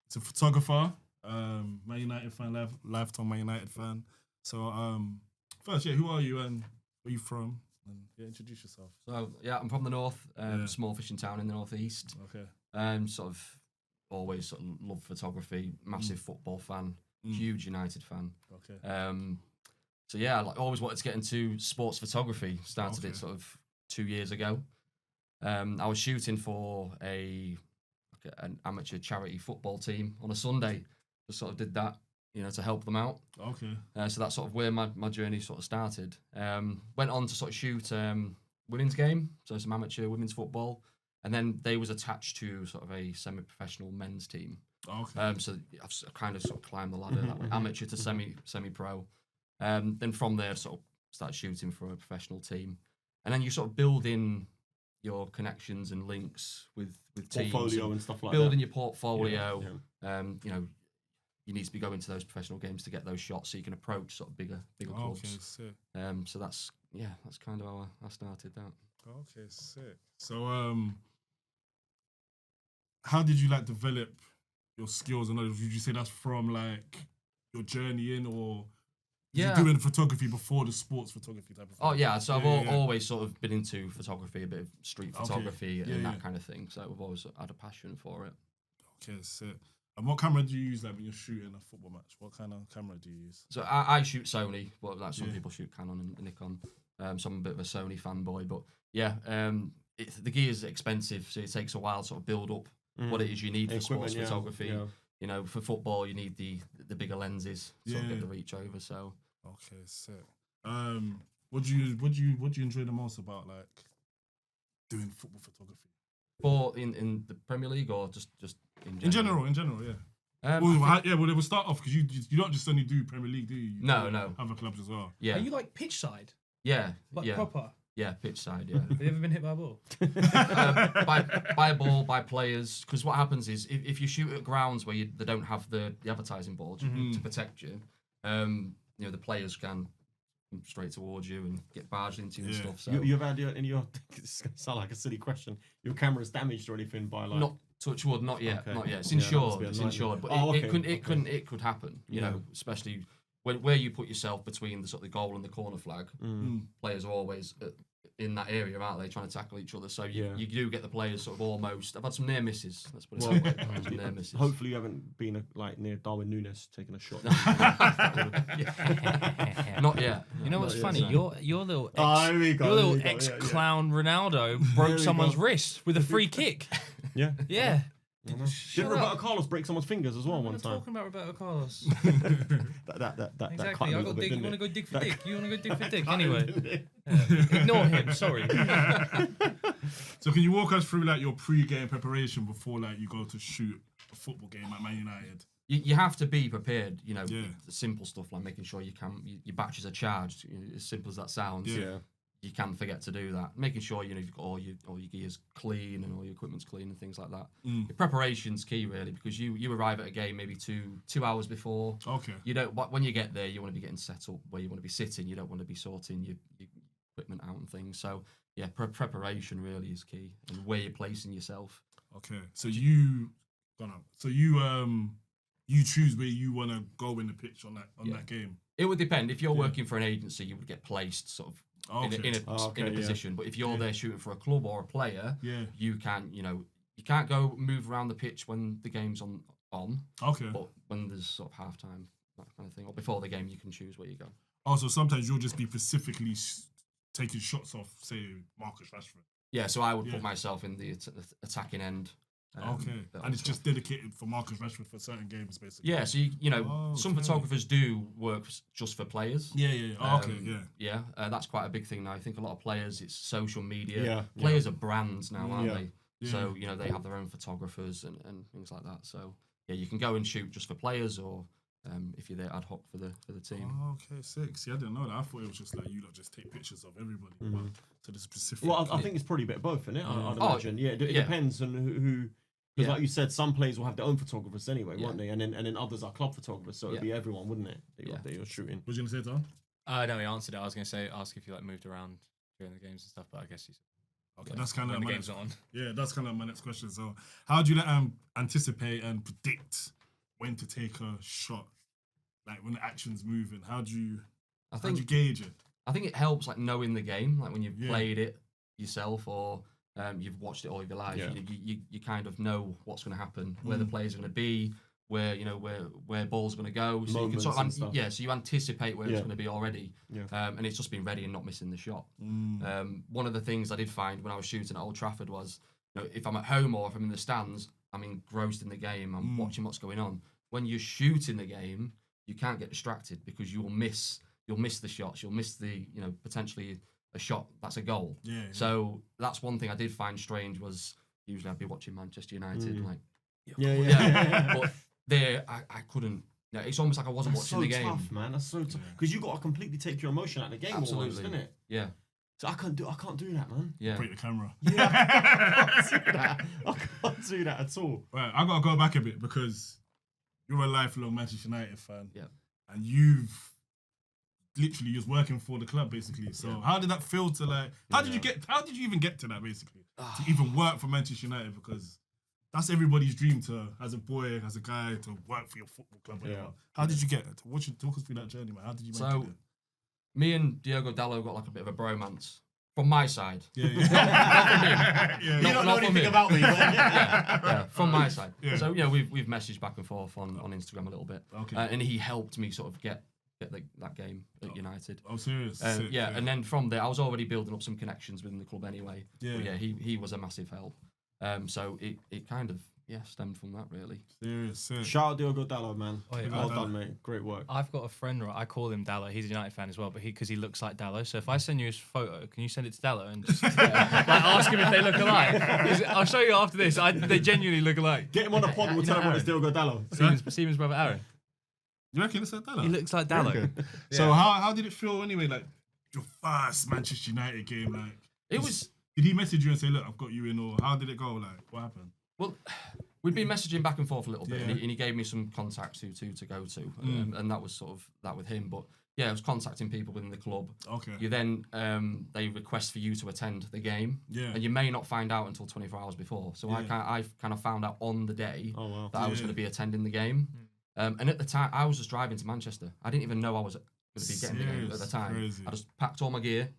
it's a photographer, Man United fan, lifetime Man United fan. So, first, who are you and where are you from? And introduce yourself. So yeah, I'm from the north, Yeah. small fishing town in the northeast. Okay. Sort of always sort of love photography, massive football fan, Mm. huge United fan. Okay. So yeah, like always wanted to get into sports photography. Started it Okay. sort of 2 years ago. I was shooting for an amateur charity football team on a Sunday. Just sort of did that, to help them out. Okay. So that's sort of where my journey sort of started. Went on to sort of shoot women's game, so some amateur women's football, and then they was attached to sort of a semi-professional men's team. Okay. So I've kind of sort of climbed the ladder, that way, amateur to semi-pro. Then from there, sort of started shooting for a professional team, and then you sort of build in your connections and links with teams, Portfolio and stuff like building that. your portfolio. Yeah. You need to be going to those professional games to get those shots, so you can approach sort of bigger clubs. Okay, sick. So that's kind of how I started that. Okay, sick. So, how did you develop your skills and knowledge? Would you say that's from your journey in, or you doing photography before the sports photography type of thing? Oh yeah, so I've always sort of been into photography, a bit of street photography and that kind of thing. So I've always had a passion for it. Okay, sick. And what camera do you use when you're shooting a football match? What kind of camera do you use? So I shoot Sony, but some people shoot Canon and Nikon. So I'm a bit of a Sony fanboy, but yeah, the gear is expensive, so it takes a while to sort of build up what it is you need for sports photography. Yeah. For football, you need the bigger lenses to sort of get the reach over. So okay, sick. What do you enjoy the most about doing football photography? for in the Premier League or just in general, yeah. We'll start off because you don't just only do Premier League, do you? No. Other clubs as well. Yeah. Are you like pitch side? Yeah. Like proper? Yeah, pitch side, yeah. Have you ever been hit by a ball? By a ball, by players. Because what happens is if you shoot at grounds where they don't have the advertising board to protect you, the players can come straight towards you and get barged into you and stuff. So you've had any of your it's gonna sound like a silly question. Your camera's damaged or anything by like not touch wood, not yet, Okay. not yet. It's Yeah, that must insured, be a it's nightmare. insured, but Oh, it could happen. You know, especially where you put yourself between the sort of the goal and the corner flag. Players are always in that area, aren't they, trying to tackle each other? So you do get the players sort of almost. I've had some near misses. Let's put it that way. Some near misses. Hopefully you haven't been near Darwin Núñez taking a shot. Not yet. You know what's yet, funny? so. Your little Here we go, ex-clown Ronaldo broke someone's wrist with a free kick. Yeah. Yeah. Didn't Roberto Carlos break someone's fingers as well We're one not time? talking about Roberto Carlos. That Exactly. I got dig. You want to go dig for dick? You want to go dig for dick? cut Anyway, it. ignore him. Sorry. So can you walk us through your pre-game preparation before you go to shoot a football game at Man United? You have to be prepared. You know, Yeah. the simple stuff like making sure your batches are charged. As simple as that sounds. Yeah. You can forget to do that. Making sure you've got all your gears clean and all your equipment's clean and things like that. Your preparation's key really, because you arrive at a game maybe two hours before. Okay. You don't. When you get there, you want to be getting set up where you want to be sitting. You don't want to be sorting your equipment out and things. So yeah, preparation really is key, and where you're placing yourself. Okay. So you choose where you want to go in the pitch on that game. It would depend. If you're working for an agency, you would get placed sort of in a position. But if you're there shooting for a club or a player, you can you can't go move around the pitch when the game's on. Okay. But when there's sort of halftime, that kind of thing, or before the game, you can choose where you go. Also, sometimes you'll just be specifically taking shots off, say, Marcus Rashford. Yeah, so I would put myself in the attacking end. Okay. And it's just dedicated for Marcus Rashford for certain games, basically. Yeah, so some photographers do work just for players. Yeah. Yeah, that's quite a big thing now. I think a lot of players, it's social media. Yeah. Players are brands now, aren't they? Yeah. So, they have their own photographers and things like that. So, yeah, you can go and shoot just for players or if you're there ad hoc for the team. Oh, okay, sick. See, I didn't know that. I thought it was just you lot just take pictures of everybody. But to the specific. Well, I think it's probably a bit of both, isn't it? I'd imagine. Yeah, it depends on who. Because like you said, some players will have their own photographers anyway, won't they? And then others are club photographers, so it'd be everyone, wouldn't it? That you're shooting. What was you gonna say, Tom? No, he answered it. I was going to ask if you moved around during the games and stuff, but I guess you. Okay, that's kind of when the my game's next, on. Yeah, that's kind of my next question. So, how do you anticipate and predict when to take a shot? Like when the action's moving, how do you gauge it? I think it helps knowing the game, when you've played it yourself or you've watched it all of your life. You kind of know what's going to happen, where the players are going to be, where where ball's going to go. So Moments you can and stuff. so you anticipate where it's going to be already. Yeah. And it's just being ready and not missing the shot. One of the things I did find when I was shooting at Old Trafford was, if I'm at home or if I'm in the stands, I'm engrossed in the game. I'm watching what's going on. When you're shooting the game, you can't get distracted because you'll miss the shots. You'll miss the potentially a shot that's a goal. Yeah. So that's one thing I did find strange was usually I'd be watching Manchester United but there I couldn't. It's almost like I wasn't That's watching the so game. tough, man. That's so tough because you got to completely take your emotion out of the game, almost, Absolutely. isn't it? Yeah. So I can't do that, man. Yeah. Break the camera. Yeah, I can't do that. I can't do that at all. Right, I gotta go back a bit because you're a lifelong Manchester United fan. Yeah. And you've literally just working for the club basically. So how did that feel to how did you even get to that basically? To even work for Manchester United, because that's everybody's dream to, as a boy, as a guy, to work for your football club. Yeah. How did you get it? Talk us through that journey, man. How did you make it? Me and Diogo Dallo got like a bit of a bromance from my side. Yeah. You don't know anything about me. Yeah, from my side. Yeah. So we've messaged back and forth on Instagram a little bit. Okay. And he helped me sort of get that game at United. Oh, serious? Sick, and then from there, I was already building up some connections within the club anyway. Yeah. But he was a massive help. So it kind of stemmed from that really. Serious. Sick. Shout out Diogo Dallo, man. Oh, yeah. Well done, mate. Great work. I've got a friend, right? I call him Dallo. He's a United fan as well, but because he looks like Dallo. So if I send you his photo, can you send it to Dallo and just ask him if they look alike? I'll show you after this. They genuinely look alike. Get him on the pod. We'll tell him it's Diogo Dallo. Siemens brother Aaron. You reckon it's like that? He looks like Dallo. So how did it feel anyway? Like your first Manchester United game, like It was. Did he message you and say, "Look, I've got you in," or how did it go? Like what happened? Well, we'd been messaging back and forth a little bit, Yeah. and he gave me some contacts to go to, and that was sort of that with him. But I was contacting people within the club. Okay. You then they request for you to attend the game, and you may not find out until 24 hours before. So I kind of found out on the day that I was going to be attending the game, and at the time I was just driving to Manchester. I didn't even know I was going to be getting the game at the time. Crazy. I just packed all my gear,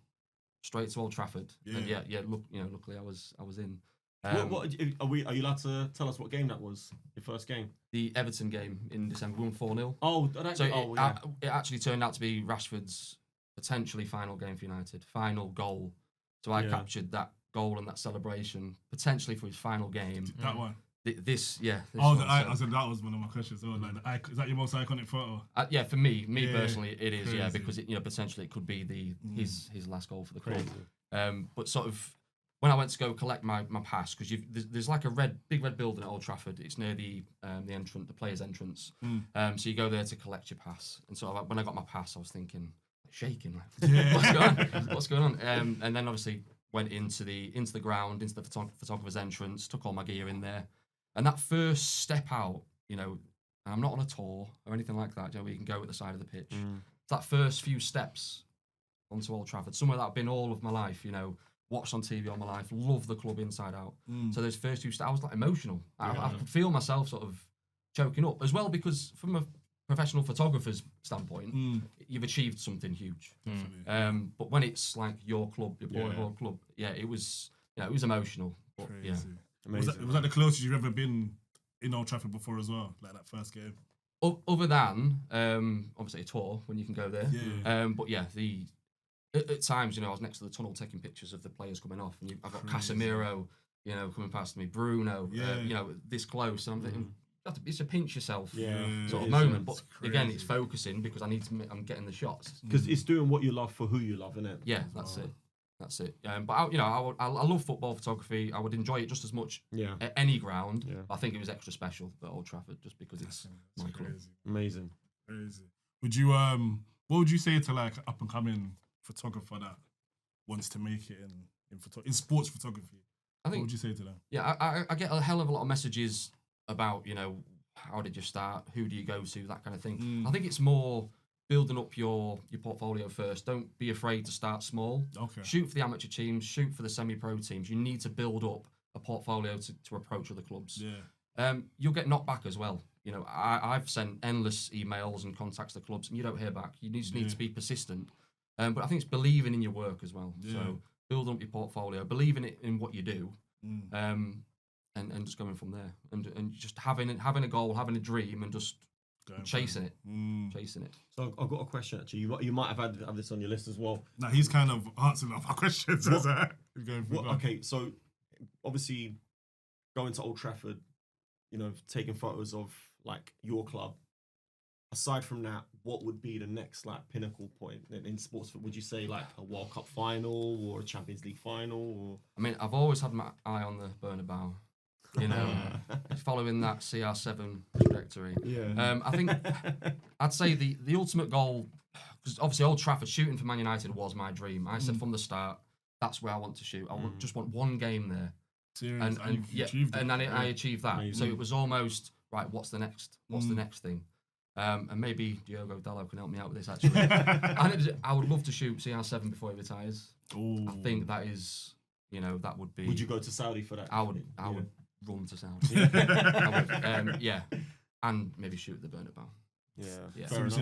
straight to Old Trafford, and luckily I was in. Are you allowed to tell us what game that was? Your first game? The Everton game in December, we won 4-0. Oh, It actually turned out to be Rashford's potentially final game for United, final goal. So I captured that goal and that celebration potentially for his final game. That one. This Oh, one, I said that was one of my questions. Like, is that your most iconic photo? for me personally, it is. Crazy. Because potentially it could be his last goal for the club. But sort of when I went to go collect my pass, because there's like a big red building at Old Trafford. It's near the players' entrance. So you go there to collect your pass. And so when I got my pass, I was thinking, shaking, like, what's going on? And then obviously went into the ground, into the photographer's entrance, took all my gear in there. And that first step out, I'm not on a tour or anything like that, where you can go at the side of the pitch. That first few steps onto Old Trafford, somewhere that I've been all of my life, watched on TV all my life, love the club inside out. So those first few steps, I was like emotional. I could feel myself sort of choking up as well, because from a professional photographer's standpoint, you've achieved something huge. But when it's like your club, your boyhood club, it was emotional. But, Crazy. Amazing. Was that the closest you've ever been in Old Trafford before as well? Like that first game? Other than obviously a tour when you can go there. But at times, I was next to the tunnel taking pictures of the players coming off, and I've got Casemiro, coming past me, Bruno, this close, and I'm thinking, it's a pinch yourself sort of moment. But again, it's focusing because I'm getting the shots. Because it's doing what you love for who you love, isn't it? Yeah, that's it. That's it. But I love football photography. I would enjoy it just as much at any ground. I think it was extra special at Old Trafford just because it's my club. Amazing. Crazy. Would you what would you say to like up and coming photographer that wants to make it in sports photography? What would you say to them? Yeah, I get a hell of a lot of messages about how did you start, who do you go to, that kind of thing. I think it's more building up your portfolio first. Don't be afraid to start small. Okay. Shoot for the amateur teams, shoot for the semi-pro teams. You need to build up a portfolio to approach other clubs. You'll get knocked back as well. I've sent endless emails and contacts to clubs, and you don't hear back. You just need to be persistent. But I think it's believing in your work as well. So building up your portfolio, believing in what you do. and just going from there, and just having a goal, having a dream, and just chasing it. So I've got a question actually. You might have had this on your list as well. Now he's kind of answering our questions. Okay, so obviously going to Old Trafford, taking photos of like your club. Aside from that, what would be the next like pinnacle point in sports? Would you say like a World Cup final or a Champions League final? Or I mean, I've always had my eye on the Bernabeu. Following that CR7 trajectory. Yeah. I think I'd say the ultimate goal, because obviously Old Trafford shooting for Man United was my dream. I said from the start, that's where I want to shoot. I just want one game there. Serious. And then I achieved that. Amazing. So it was almost right. What's the next? What's the next thing? And maybe Diogo Dalot can help me out with this actually. I would love to shoot CR7 before he retires. Ooh. I think that is, that would be. Would you go to Saudi for that? I would run to Saudi. I would, and maybe shoot the Bernabeu. Yeah. So would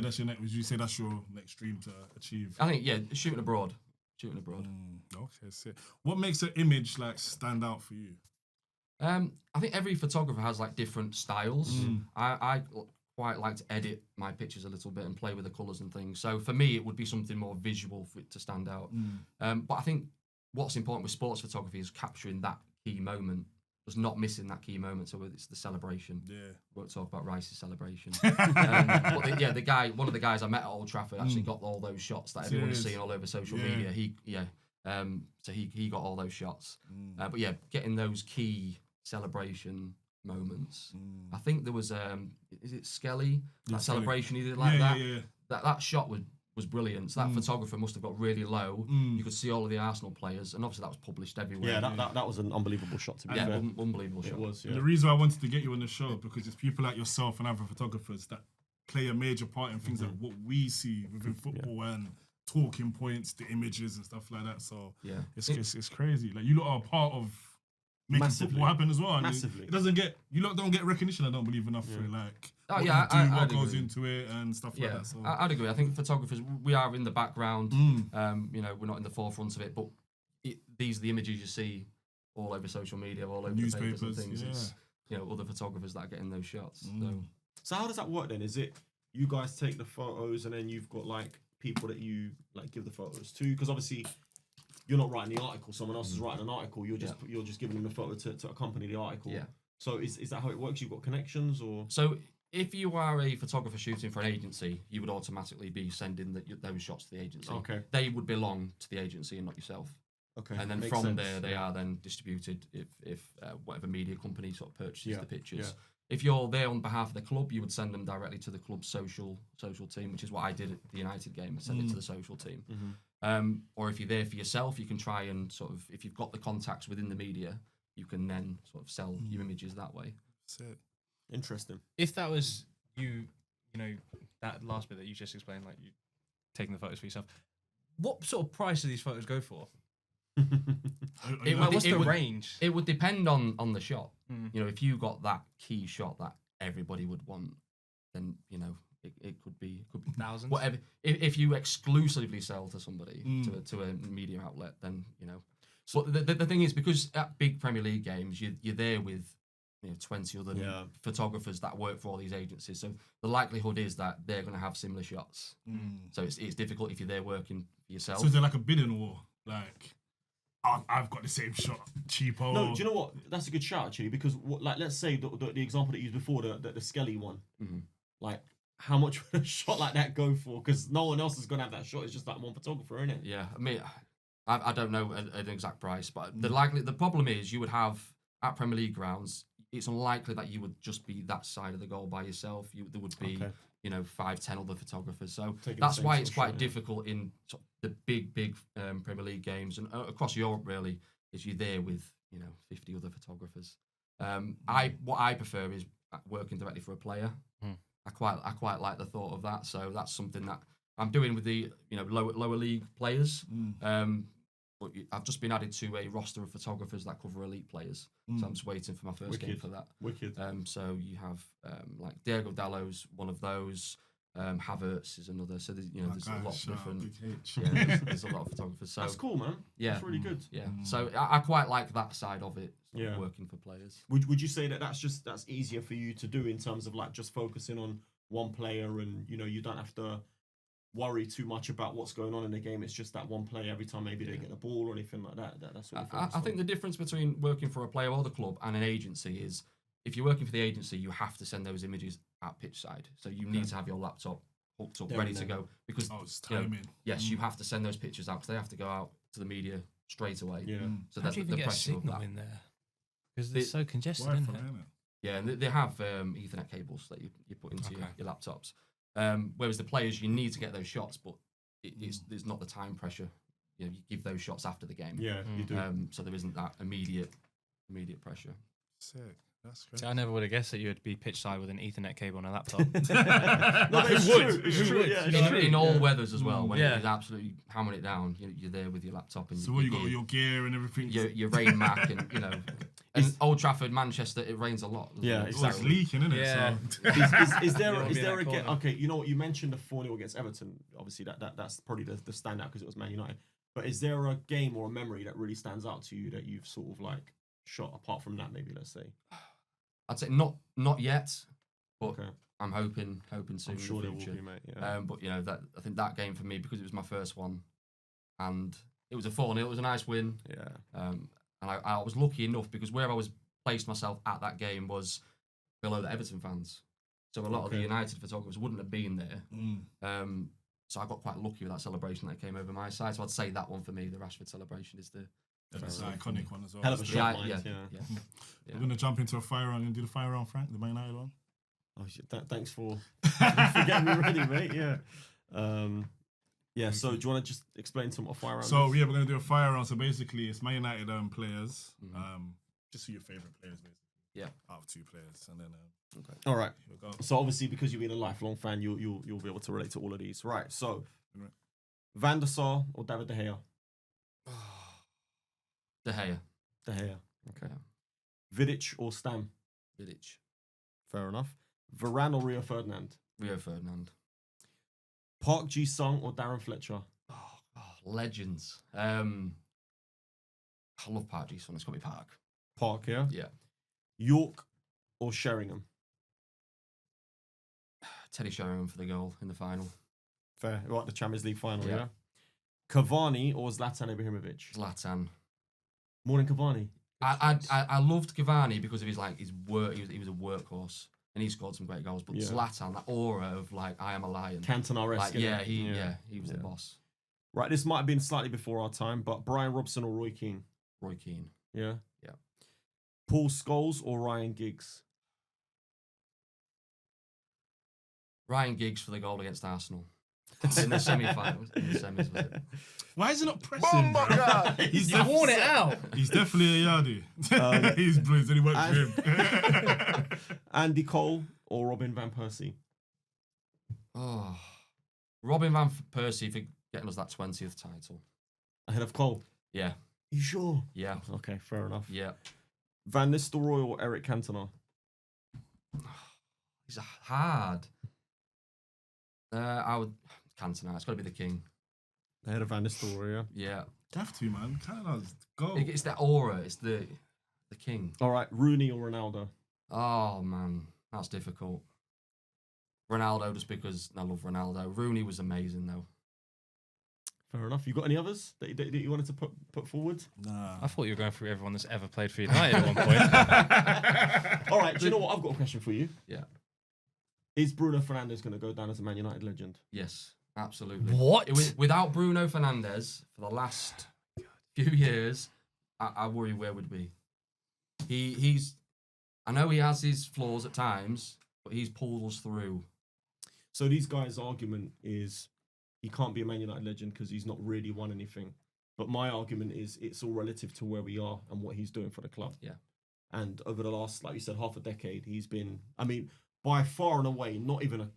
you say that's your next dream to achieve? I think shooting abroad. Okay, sick. What makes an image like stand out for you? I think every photographer has like different styles. I quite like to edit my pictures a little bit and play with the colours and things. So for me, it would be something more visual for it to stand out. But I think what's important with sports photography is capturing that key moment. Just not missing that key moment. So it's the celebration. Yeah. We won't talk about Rice's celebration. But one of the guys I met at Old Trafford actually got all those shots that everyone's seeing all over social media. So he got all those shots. But getting those key celebration moments. I think there was is it Skelly? That celebration he did like that. Yeah. That shot was brilliant. So that photographer must have got really low. You could see all of the Arsenal players, and obviously that was published everywhere. Yeah, that was an unbelievable shot to be fair. Unbelievable shot. It was. And the reason I wanted to get you on the show because it's people like yourself and other photographers that play a major part in things like what we see within football and talking points, the images and stuff like that. So it's crazy. Like you lot are a part of making football happen as well. And Massively. It doesn't get don't get recognition. I don't believe enough for it. Like what goes into it and stuff like that. So I'd agree. I think photographers we are in the background. We're not in the forefront of it, but these are the images you see all over social media, all over newspapers and things. It's other photographers that are getting those shots. So how does that work then? Is it you guys take the photos and then you've got like people that you like give the photos to? Because obviously you're not writing the article, someone else is writing an article. You're just giving them the photo to accompany the article. Yeah. So is that how it works? You've got connections or? So if you are a photographer shooting for an agency, you would automatically be sending those shots to the agency. Okay. They would belong to the agency and not yourself. Okay. And then from there, they are then distributed if whatever media company sort of purchases the pictures. Yeah. If you're there on behalf of the club, you would send them directly to the club's social team, which is what I did at the United game. I sent it to the social team. Or if you're there for yourself, you can try and sort of, if you've got the contacts within the media, you can then sort of sell your images that way. Sick. Interesting. If that was you that last bit that you just explained, like you taking the photos for yourself, what sort of price do these photos go for? What's the range? It would depend on the shot. If you got that key shot that everybody would want, then it could be thousands. Whatever. If you exclusively sell to somebody to a media outlet, then But the thing is, because at big Premier League games, you're there with 20 other photographers that work for all these agencies. So the likelihood is that they're going to have similar shots. So it's difficult if you're there working for yourself. So is there like a bidding war? Like, I've got the same shot, cheapo. No, do you know what? That's a good shout actually, because let's say the example that you used before, the Skelly one. Like, how much would a shot like that go for? Because no one else is going to have that shot. It's just that one photographer, isn't it? Yeah, I mean, I don't know an exact price, but the problem is you would have at Premier League grounds. It's unlikely that you would just be that side of the goal by yourself. There would be 5-10 other photographers. So that's why it's quite difficult in the big Premier League games and across Europe. Really, is you're there with 50 other photographers. What I prefer is working directly for a player. I quite like the thought of that. So that's something that I'm doing with the lower league players. But I've just been added to a roster of photographers that cover elite players. So I'm just waiting for my first game for that. Wicked. So you have like Diogo Dalot's one of those. Havertz is another. So there's there's a lot of different. Big H. Yeah, there's a lot of photographers. So That's cool, man. Yeah, That's really good. Yeah. So I quite like that side of it. Yeah. Working for players. Would you say that that's easier for you to do in terms of like just focusing on one player and you don't have to worry too much about what's going on in the game? It's just that one player every time maybe they get the ball or anything like that. That's what I think the difference between working for a player or the club and an agency is if you're working for the agency, you have to send those images at pitch side. So you need to have your laptop hooked up, ready to go because it's timing. Yes, you have to send those pictures out because they have to go out to the media straight away. Yeah. So How that's do you the even get a pressure of signal that. in there? Because it's so congested, Wi-Fi, isn't it? innit? Yeah, and they have Ethernet cables that you put into your laptops. Whereas the players, you need to get those shots, but there's not the time pressure. You give those shots after the game. Yeah, you do. So there isn't that immediate pressure. Sick. That's great. See, I never would have guessed that you would be pitch side with an Ethernet cable on a laptop. No, but it's true. It's true. Yeah, it's true. In all weathers as well, when Yeah. it's absolutely hammering it down, you're there with your laptop and So what you got all your gear and everything? your rain Mac and and Old Trafford, Manchester, it rains a lot. Yeah, It's exactly. leaking, isn't it? Yeah. So. Is there wanna be in a that game? corner. Okay, you know what, you mentioned the 4-0 against Everton. Obviously, that's probably the standout because it was Man United. But is there a game or a memory that really stands out to you that you've sort of like shot apart from that? Maybe let's say. I'd say not yet, but Okay. I'm hoping soon. I'm sure in there the will future. be, mate. Yeah. But that I think that game for me because it was my first one, and it was a 4-0. It was a nice win. Yeah. And I was lucky enough because where I was placed myself at that game was below the Everton fans. So a lot of the United photographers wouldn't have been there. So I got quite lucky with that celebration that came over my side. So I'd say that one for me, the Rashford celebration, is the That's an iconic one as well. Hell of a shot, yeah, mate. yeah, Yeah. yeah. We're gonna jump into a fire round and do the fire round, Frank, the Man United one. Oh shit! Thanks for getting me ready, mate. Yeah. Yeah. So do you want to just explain to them what a fire round So is? yeah, we're gonna do a fire round. So basically, it's Man United players. Just who your favorite players, basically. Yeah. Out of 2 players, and then All right. here we go. So obviously, because you've been a lifelong fan, you'll be able to relate to all of these. Right. So, Right. Van der Sar or David De Gea? De Gea, De Gea. Okay. Yeah. Vidic or Stam? Vidic, Fair enough. Varane or Rio Ferdinand? Rio Ferdinand. Park Ji-sung or Darren Fletcher? Legends. I love Park Ji-sung. It's got to be Park. Park, yeah. Yeah. York or Sheringham? Teddy Sheringham for the goal in the final. Fair. Right, the Champions League final, yeah. Yeah. Cavani or Zlatan Ibrahimovic? Zlatan. More than Cavani. I loved Cavani because of his work. He was a workhorse and he scored some great goals. But Yeah. Zlatan, that aura of I am a lion. Cantona-esque. Like, innit? he was the boss. Right, this might have been slightly before our time, but Brian Robson or Roy Keane? Roy Keane. Yeah. Yeah. Paul Scholes or Ryan Giggs? Ryan Giggs for the goal against Arsenal in the semi-finals. In the semis, was it? Why is he not pressing? bro? He's You worn it out. He's definitely a yardie. He's blues and he works for him. Andy Cole or Robin Van Persie? Oh, Robin van Persie for getting us that 20th title. Ahead of Cole? Yeah, You sure? yeah, Okay, fair enough. yeah. Van Nistelrooy or Eric Cantona? He's hard. I would Cantona. It's got to be the king. Ahead of Van Nistelrooy, yeah. Yeah, Have to, man. Canada's go. it's that aura. It's the king. All right, Rooney or Ronaldo? Oh man, that's difficult. Ronaldo, just because I love Ronaldo. Rooney was amazing though. Fair enough. You got any others that you wanted to put forward? Nah. I thought you were going through everyone that's ever played for United at one point. All right, do you know what? I've got a question for you. Yeah. Is Bruno Fernandes going to go down as a Man United legend? Yes, absolutely. What? Without Bruno Fernandes for the last few years, I worry where would be. He's. I know he has his flaws at times, but he's pulled us through. So these guys' argument is he can't be a Man United legend because he's not really won anything. But my argument is it's all relative to where we are and what he's doing for the club. Yeah. And over the last, like you said, half a decade, he's been, I mean, by far and away, not even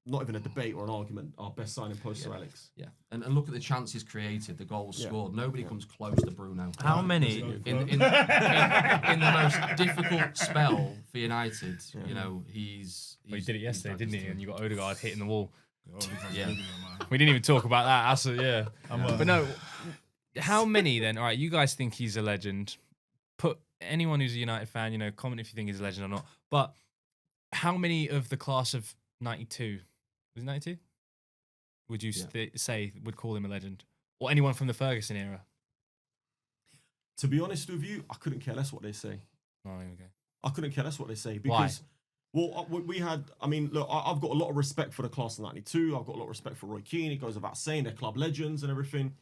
not even a debate or an argument, our best signing post Sir Alex. Yeah, and look at the chances created, the goals scored. Nobody comes close to Bruno. How many? In the most difficult spell for United, you know, he's Well, he did it yesterday, didn't he? And you got Odegaard hitting the wall. Yeah. We didn't even talk about that. But no, how many then? All right, you guys think he's a legend. Put anyone who's a United fan, you know, comment if you think he's a legend or not. But how many of the class of 92, was it 92? Would you say would call him a legend? Or anyone from the Ferguson era? To be honest with you, I couldn't care less what they say. Oh, okay. I couldn't care less what they say because, well, we had. I mean, look, I've got a lot of respect for the class of '92. I've got a lot of respect for Roy Keane. It goes without saying they're club legends and everything.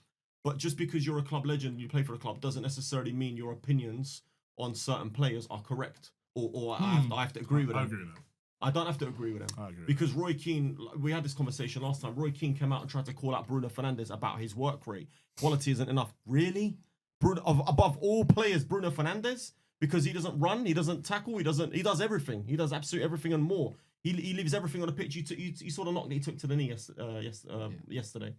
But just because you're a club legend, you play for a club, doesn't necessarily mean your opinions on certain players are correct, or I have to agree with them. I agree with that. I don't have to agree with them. I agree. Because Roy Keane, we had this conversation last time. Roy Keane came out and tried to call out Bruno Fernandes about his work rate. Quality isn't enough. Really? Above all players, Bruno Fernandes? Because he doesn't run, he doesn't tackle, he does everything. He does absolutely everything and more. He leaves everything on the pitch. You saw the knock that he took to the knee yesterday.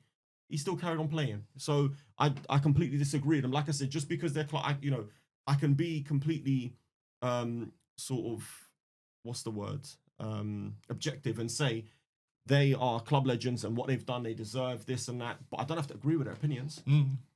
He still carried on playing. So I completely disagree with him. Like I said, just because they're, I can be completely sort of, what's the word? Objective and say they are club legends and what they've done, they deserve this and that. But I don't have to agree with their opinions.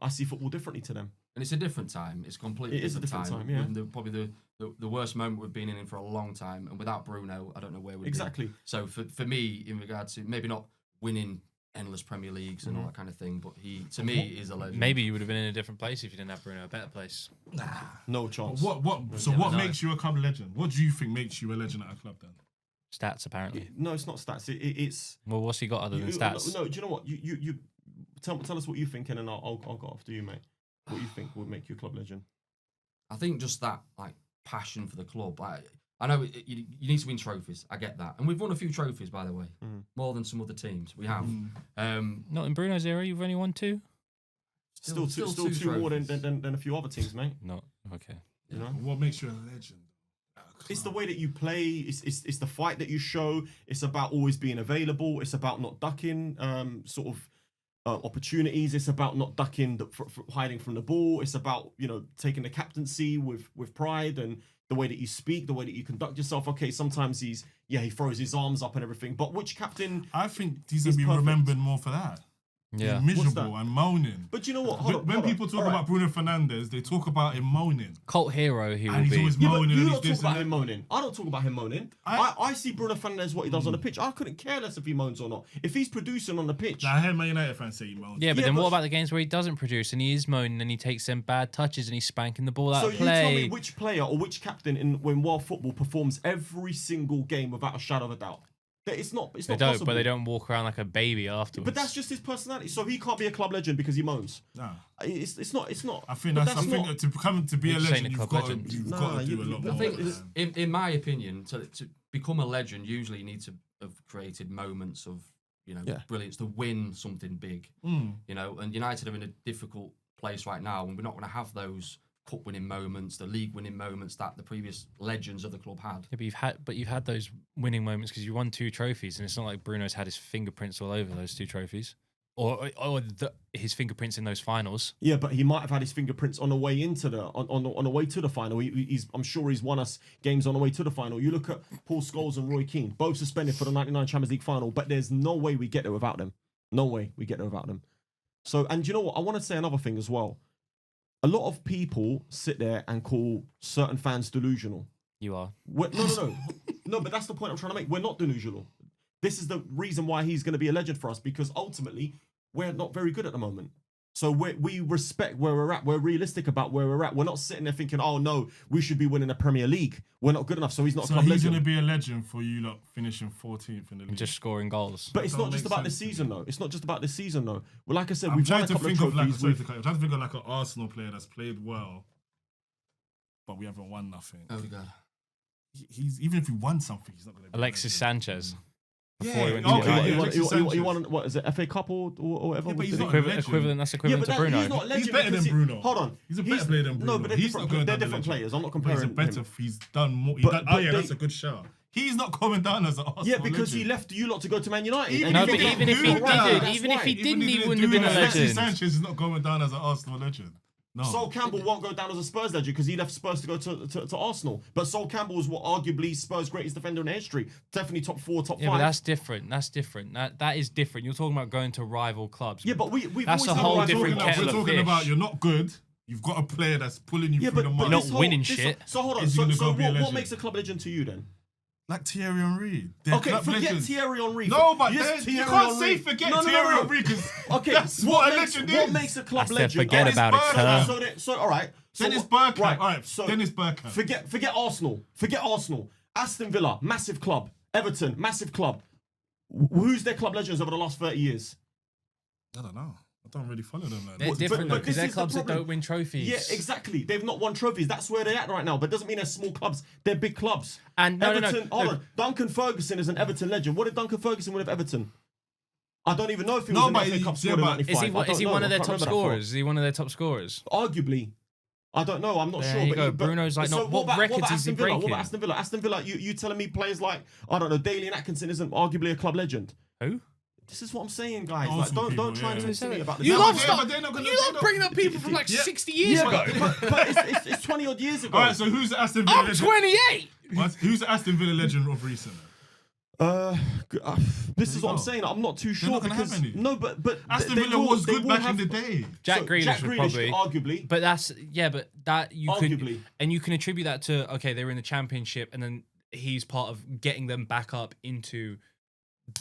I see football differently to them. And it's a different time. It's completely a different time, yeah. Probably the worst moment we've been in for a long time. And without Bruno, I don't know where we'd Exactly. be. So for me, in regard to maybe not winning endless Premier Leagues and all that kind of thing, but he, to me, is a legend. Maybe you would have been in a different place if you didn't have Bruno, a better place. No chance. What makes you a club legend? What do you think makes you a legend at a club then? Stats, apparently. No, it's not stats. It's. Well, what's he got other than stats? No, do you know what? You tell us what you think, and then I'll go after you, mate. What you think would make you a club legend? I think just that passion for the club. I know you need to win trophies. I get that, and we've won a few trophies, by the way, more than some other teams. We have. Not in Bruno's era. You've only won 2. Still two more than a few other teams, mate. No, okay. You know what makes you a legend? It's the way that you play. It's the fight that you show. It's about always being available. It's about not ducking opportunities. It's about not ducking, hiding from the ball. It's about taking the captaincy with pride and the way that you speak, the way that you conduct yourself. Okay, sometimes he throws his arms up and everything. But which captain? I think he's gonna be remembered more for that. Yeah, miserable and moaning. But you know what? When people talk about Bruno Fernandes, they talk about him moaning. Cult hero he will He's be. always Yeah, but moaning. you And don't he's talk this about and him moaning. I don't talk about him moaning. I see Bruno Fernandes what he does on the pitch. I couldn't care less if he moans or not. If he's producing on the pitch. I heard Man United fans say he moans. Yeah, but then what about the games where he doesn't produce and he is moaning and he takes them bad touches and he's spanking the ball out of play? So you tell me which player or which captain when world football performs every single game without a shadow of a doubt. It's not possible. But they don't walk around like a baby afterwards. But that's just his personality. So he can't be a club legend because he moans. Nah. It's not. I think to be a legend, you've got to do a lot more. I think, in my opinion, to become a legend, usually you need to have created moments of brilliance to win something big. And United are in a difficult place right now, and we're not going to have those cup winning moments, the league winning moments that the previous legends of the club had. Yeah, but you've had those winning moments because you won 2 trophies, and it's not like Bruno's had his fingerprints all over those 2 trophies, or his fingerprints in those finals. Yeah, but he might have had his fingerprints on the way into on the way to the final. I'm sure he's won us games on the way to the final. You look at Paul Scholes and Roy Keane, both suspended for the '99 Champions League final, but there's no way we get there without them. No way we get there without them. So, and you know what? I want to say another thing as well. A lot of people sit there and call certain fans delusional. You are. No, but that's the point I'm trying to make. We're not delusional. This is the reason why he's going to be a legend for us, because ultimately we're not very good at the moment. So we respect where we're at. We're realistic about where we're at. We're not sitting there thinking, oh no, we should be winning the Premier League. We're not good enough, so he's not a club legend. So he's going to be a legend for you, like finishing 14th in the league. Just scoring goals. But it's not just about this season, though. It's not just about this season, though. Well, like I said, I'm we've won trying a to couple think of of like trophies. I'm trying to think of like an Arsenal player that's played well, but we haven't won nothing. Oh god. He's even if he won something, he's not going to be Alexis Sanchez. Yeah, He won, what is it, FA Cup or whatever? Yeah, but he's The- not a legend. Equivalent. That's equivalent to Bruno. He's not a legend. He's better because than Bruno. Hold on. He's a better player than Bruno. No, but they're He's different, not good they're than different legend. players. I'm not But comparing him. he's done more. But That's a good shout. He's not coming down as an Arsenal Yeah, because legend. he left you lot to go to Man United. Even And if you he think- didn't even if he do that, didn't, that's even if he Even didn't, if he didn't wouldn't have do been a that, Alexis legend. Sanchez is not going down as an Arsenal legend. No. Sol Campbell won't go down as a Spurs legend because he left Spurs to go to Arsenal. But Sol Campbell was what arguably Spurs' greatest defender in their history. Definitely top 4, top 5. Yeah, but that's different. That's different. That is different. You're talking about going to rival clubs. Yeah, but we've That's always a done whole rival different clubs. kettle We're of talking fish. about you're not good. You've got a player that's pulling you Yeah, through but the mud. not this winning shit. So hold on. Is he gonna go be a What legend? makes a club legend to you then? Like Thierry Henry. They're Okay, club forget legends. Thierry Henry. No, but Yes, you Thierry can't Henry. say forget No, no, Thierry no, no. Henry because Okay, that's what a legend what is. makes a club I said legend? forget Dennis about it, Bergkamp. sir. So all right. So Dennis what- Bergkamp. Right. All right. So Dennis Bergkamp. forget Arsenal. Forget Arsenal. Aston Villa, massive club. Everton, massive club. Who's their club legends over the last 30 years? I don't know. I don't really follow them. Like They're that. different though, but because this they're is the clubs that problem. don't win trophies. Yeah, exactly. They've not won trophies. That's where they're at right now. But doesn't mean they're small clubs. They're big clubs. And no, Everton, hold no. on. Duncan Ferguson is an Everton legend. What did Duncan Ferguson win with Everton? I don't even know if he No, was but in the FA Cup yeah, squad in but- 95. Is he I don't is he know. one of I their can't top remember that far. scorers? Is he one of their top scorers? Arguably. I don't know. I'm not There sure. you but go. Bruno's like, so not- what records about is he Aston Villa? What breaking? about Aston Villa? Aston Villa, you telling me players like, I don't know, Daly and Atkinson isn't arguably a club legend? Who? This is what I'm saying, guys. Old Like, school don't people, try and yeah. talk to me about this. You No, love but stuff. they're not gonna- You they're love not- bringing up people from like Yeah. 60 years Yeah, ago. but it's 20 odd years ago. All right. So who's the Aston Villa I'm legend? 28. What? Who's the Aston Villa legend of recent? This is what I'm go. saying. I'm not too sure not gonna have because any. no, but Aston they Villa will- was they good will back have- in the day. Jack So Grealish was probably. arguably. But that's but that you Arguably. can and you can attribute that to okay, they were in the Championship and then he's part of getting them back up into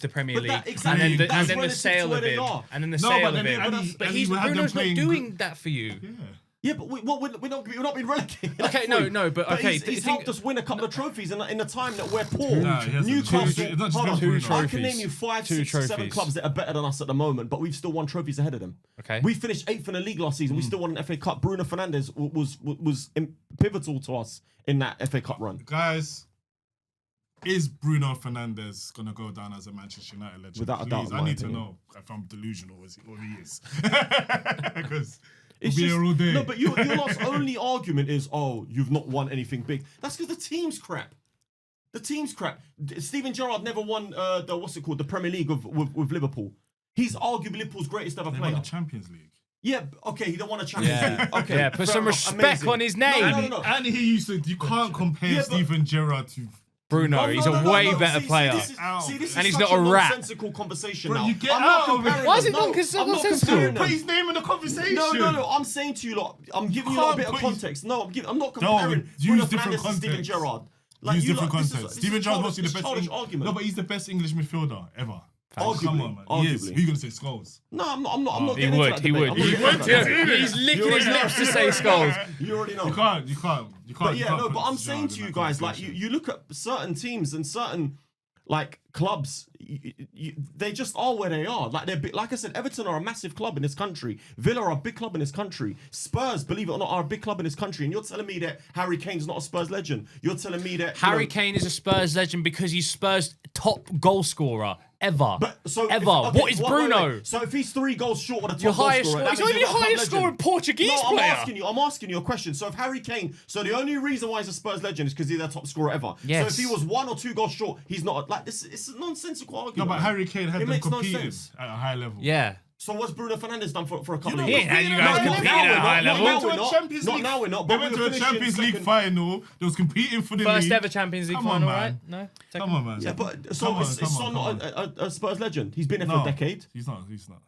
the Premier But League, that- exactly, and then the, that's and then the relative to sale where of they him, are. and then the No, sale but of then him. and he- But and he's he had them Bruno's not playing doing good. that for you. Yeah. Yeah, but we're not being relegated. Okay, no, but okay, He's think- helped us win a couple of trophies in a time that we're poor. Nah, he hasn't. Newcastle, It's not just hold on. been Two I can trophies. name you 5, Two 6, 7 trophies. clubs that are better than us at the moment, but we've still won trophies ahead of them. Okay. We finished 8th in the league last season. We still won an FA Cup. Bruno Fernandes was pivotal to us in that FA Cup run. Guys, is Bruno Fernandes gonna go down as a Manchester United legend? Without a doubt, Please, in I my need to opinion. know if I'm delusional or he is. Because It's we'll be just, here all day. no, but your lot's only argument is, oh, you've not won anything big. That's because the team's crap. The team's crap. Steven Gerrard never won the Premier League with Liverpool. He's arguably Liverpool's greatest ever they player. won the Champions League. Yeah, okay, he don't want a Champions Yeah. League. Okay, Yeah, put fair some enough, respect amazing. on his name. No. And he used to. You can't compare Yeah, but- Steven Gerrard to. Bruno, Oh, he's no, a no, way no. better See, player. this is And such he's not a rat. nonsensical conversation Bro, now. you get I'm not out of it. comparing Why is them. it nonsensical? I'm not Nonsensical. comparing Put them. his name in the conversation. No. I'm saying to you lot, I'm giving you a can't bit of put his- context. No, I'm not comparing use Bruno different Fernandes to Steven context. Gerrard. Use you different lot- this is- context. this Steven is Gerrard's childish- mostly the this best. childish argument. No, but he's the best English midfielder ever. Arguably. Come on, man. He is. Arguably. Who you gonna say Scholes? No, I'm not He getting into would. that He debate. would. I'm not He getting would. into that debate. He's licking his lips to say skulls. You already know. You can't. But you yeah, can't no, put but I'm Gerrard saying in to that you guys, like, conversation. you look at certain teams and certain, like, clubs, they just are where they are. Like, they're big, like I said, Everton are a massive club in this country. Villa are a big club in this country. Spurs, believe it or not, are a big club in this country. And you're telling me that Harry Kane's not a Spurs legend. You're telling me that... you Harry know, Kane is a Spurs legend because he's Spurs' top goal scorer ever. so ever. okay, What is Bruno? wait. So if he's 3 goals short of the top Your goal highest scorer, scorer. that He's means only he's the not a club highest legend. scoring Portuguese No, player. I'm asking you a question. So if Harry Kane, so the only reason why he's a Spurs legend is because he's their top scorer ever. Yes. So if he was 1 or 2 goals short, he's not like this. It's a nonsensical No, argument. but man. Harry Kane had It them makes no competing sense. at a high level. Yeah. So what's Bruno Fernandes done for a couple of He years? ain't had you No, guys no, competing now at a we're high not. level. They went to we're a not. Champions Not League. now we're not, They but went we to were a finishing Champions League second. final. They was competing for the First league. ever Champions League Come on, final, man. right? No? Come on, man. Yeah, but so Come on, is come Son on, not a Spurs legend? He's been there for No, a decade. He's not. He's not.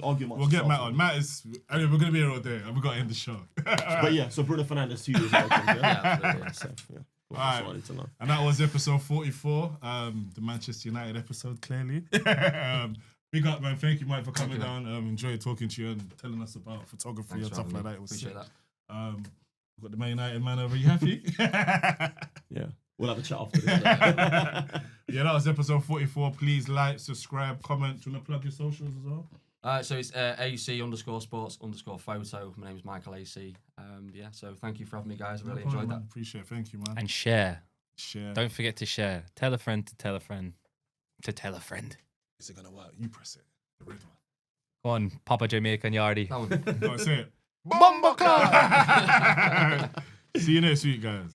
Argue We'll get Matt on. Matt is. Anyway, we're gonna be here all day. We got to end the show. But yeah, so Bruno Fernandes 2 years ago. Yeah, absolutely. That's safe, yeah. That's Alright. what I need to know. And that was episode 44, the Manchester United episode, clearly. Big up, man. Thank you, Mike, for coming down. Enjoyed talking to you and telling us about photography Thanks and for stuff having like me. that. It was Appreciate sick. that. We've got the Man United man over. You happy? Yeah. We'll have a chat after this. Yeah, that was episode 44. Please like, subscribe, comment. Do you want to plug your socials as well? So it's AC_sports_photo. My name is Michael AC. Yeah, so thank you for having me, guys. I really No problem, enjoyed man. that. Appreciate it. Thank you, man. And share. Share. Don't forget to share. Tell a friend to tell a friend to tell a friend. Is it going to work? You press it. The red one. Go on, Papa Jamaican Yardy. That one. No, say it. Bumble Club! See you next week, guys.